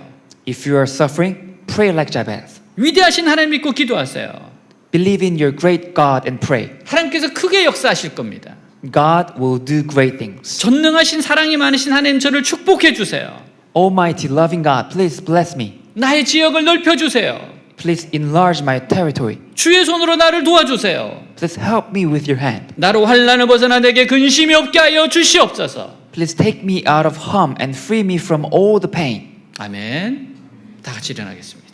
[SPEAKER 2] If you are suffering, pray like Jabez.
[SPEAKER 1] 위대하신 하나님 믿고 기도하세요.
[SPEAKER 2] believe in your great God and pray.
[SPEAKER 1] 하나님께서 크게 역사하실 겁니다.
[SPEAKER 2] God will do great things.
[SPEAKER 1] 전능하신 사랑이 많으신 하나님 저를 축복해 주세요.
[SPEAKER 2] Almighty, loving God, please bless me.
[SPEAKER 1] 나의 지역을 넓혀 주세요.
[SPEAKER 2] Please enlarge my territory.
[SPEAKER 1] 주의 손으로 나를 도와주세요.
[SPEAKER 2] Please help me with your hand.
[SPEAKER 1] 나로 환난을 벗어나 내게 근심이 없게 하여 주시옵소서.
[SPEAKER 2] Please take me out of harm and free me from all the pain.
[SPEAKER 1] 아멘. 다 같이 일어나겠습니다.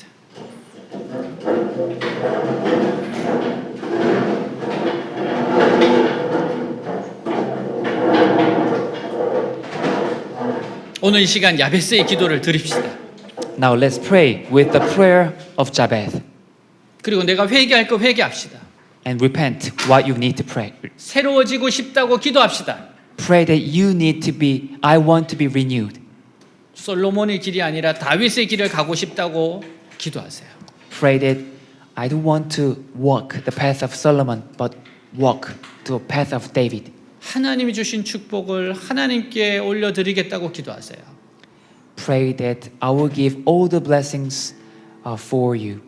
[SPEAKER 1] 오늘 이 시간 야베스의 기도를 드립시다.
[SPEAKER 2] Now let's pray with the prayer of Jabez
[SPEAKER 1] 그리고 내가 회개할 거 회개합시다.
[SPEAKER 2] and repent what you need to pray.
[SPEAKER 1] 새로워지고 싶다고 기도합시다.
[SPEAKER 2] Pray that you need to be, I want to be renewed.
[SPEAKER 1] 솔로몬의 길이 아니라 다윗의 길을 가고 싶다고 기도하세요.
[SPEAKER 2] Pray that I don't want to walk the path of Solomon, but walk to a path of David.
[SPEAKER 1] 하나님이 주신 축복을 하나님께 올려드리겠다고 기도하세요.
[SPEAKER 2] Pray that I will give all the blessings for you.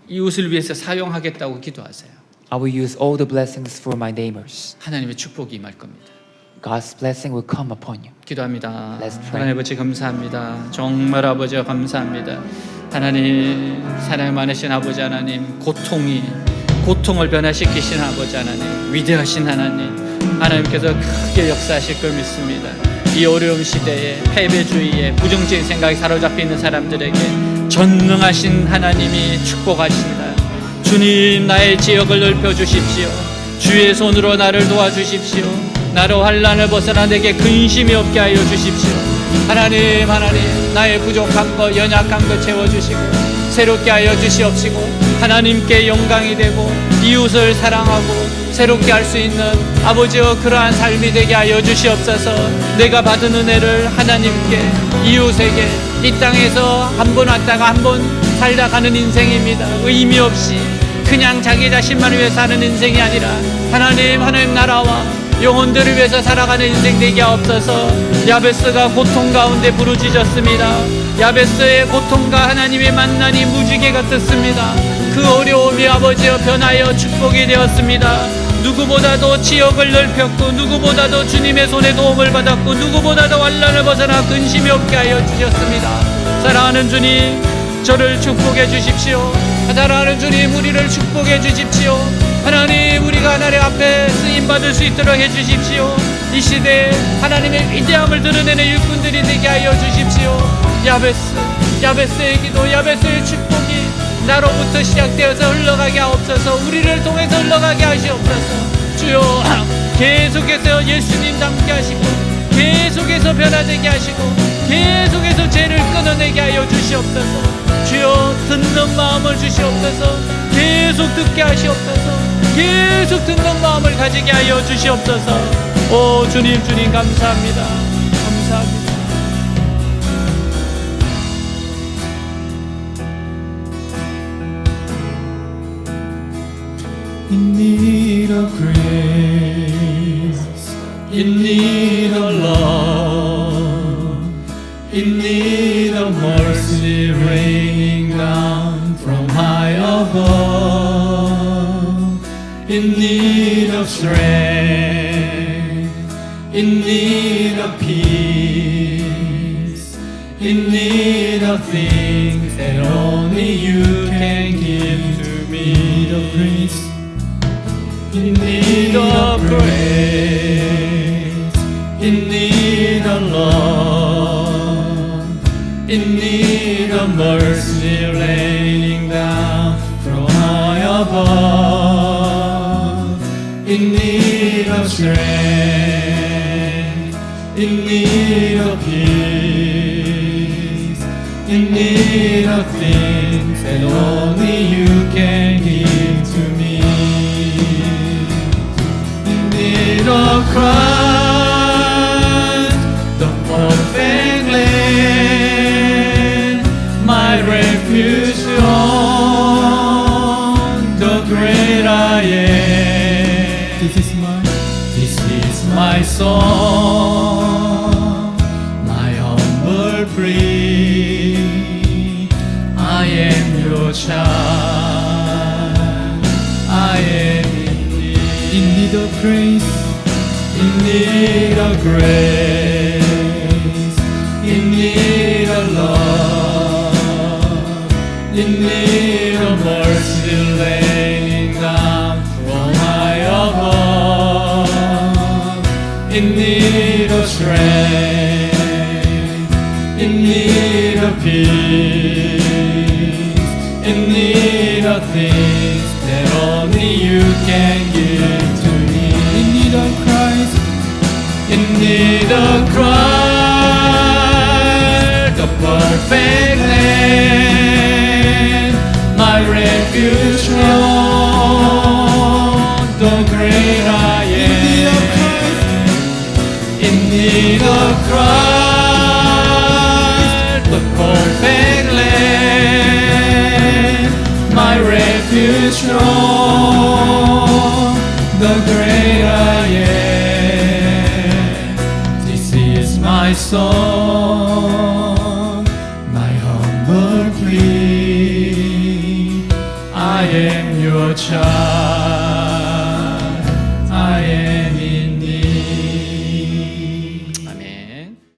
[SPEAKER 1] 이웃을 위해서 사용하겠다고 기도하세요.
[SPEAKER 2] I will use all the blessings for my neighbors.
[SPEAKER 1] 하나님의 축복이 임할 겁니다.
[SPEAKER 2] God's blessing will come upon you.
[SPEAKER 1] 기도합니다.
[SPEAKER 2] Let's pray.
[SPEAKER 1] 하나님 아버지 감사합니다. 정말 아버지 감사합니다. 하나님 사랑 많으신 아버지 하나님 고통을 변화시키신 아버지 하나님 위대하신 하나님께서 크게 역사하실 걸 믿습니다. 이 어려움 시대에 패배주의에 부정적인 생각이 사로잡혀 있는 사람들에게 전능하신 하나님이 축복하신다. 주님 나의 지역을 넓혀 주십시오. 주의 손으로 나를 도와주십시오. 나로 환난을 벗어나 내게 근심이 없게 하여 주십시오. 하나님 나의 부족한 것 연약한 것 채워주시고 새롭게 하여 주시옵시고 하나님께 영광이 되고 이웃을 사랑하고 새롭게 할 수 있는 아버지여 그러한 삶이 되게 하여 주시옵소서. 내가 받은 은혜를 하나님께 이웃에게 이 땅에서 한 번 왔다가 한 번 살다 가는 인생입니다. 의미 없이 그냥 자기 자신만 위해 사는 인생이 아니라 하나님 나라와 영혼들을 위해서 살아가는 인생 되게 하옵소서. 야베스가 고통 가운데 부르짖었습니다. 야베스의 고통과 하나님의 만난이 무지개 같았습니다. 그 어려움이 아버지여 변하여 축복이 되었습니다. 누구보다도 지역을 넓혔고 누구보다도 주님의 손에 도움을 받았고 누구보다도 환난을 벗어나 근심이 없게 하여 주셨습니다. 사랑하는 주님 저를 축복해 주십시오. 사랑하는 주님 우리를 축복해 주십시오. 하나님 우리가 하나님 앞에 쓰임받을 수 있도록 해주십시오. 이 시대에 하나님의 위대함을 드러내는 일꾼들이 되게 하여 주십시오. 야베스의 기도 야베스의 축복이 나로부터 시작되어서 흘러가게 하옵소서. 우리를 통해서 흘러가게 하시옵소서. 주여 계속해서 예수님 닮게 하시고 계속해서 변화되게 하시고 계속해서 죄를 끊어내게 하여 주시옵소서. 주여 듣는 마음을 주시옵소서. 계속 듣게 하시옵소서. 계속 듣는 마음을 가지게 하여 주시옵소서. 오 주님 감사합니다. 감사합니다.
[SPEAKER 3] In need of grace, in need of love, in need of mercy raining down from high above, in need of strength, in need of peace, in need of things that only you can give to me. In need of grace, in need of grace, in need of love, in need of mercy raining down from high above, in need of strength, in need of peace, in need of things that only you can give to me. In need of Christ, the perfect land, my refuge on the great I am. This is my song, my humble plea. I am your child, I grace, in need of grace, in need of love, in need of mercy laying down from high above, in need of strength, in need of peace, in need of things that only you can give to me. In need of Christ, in need of Christ, the perfect land, my refuge from the great I am. In need of Christ, the perfect land, my refuge from the great I am. This is my song, my humble plea. I am your child.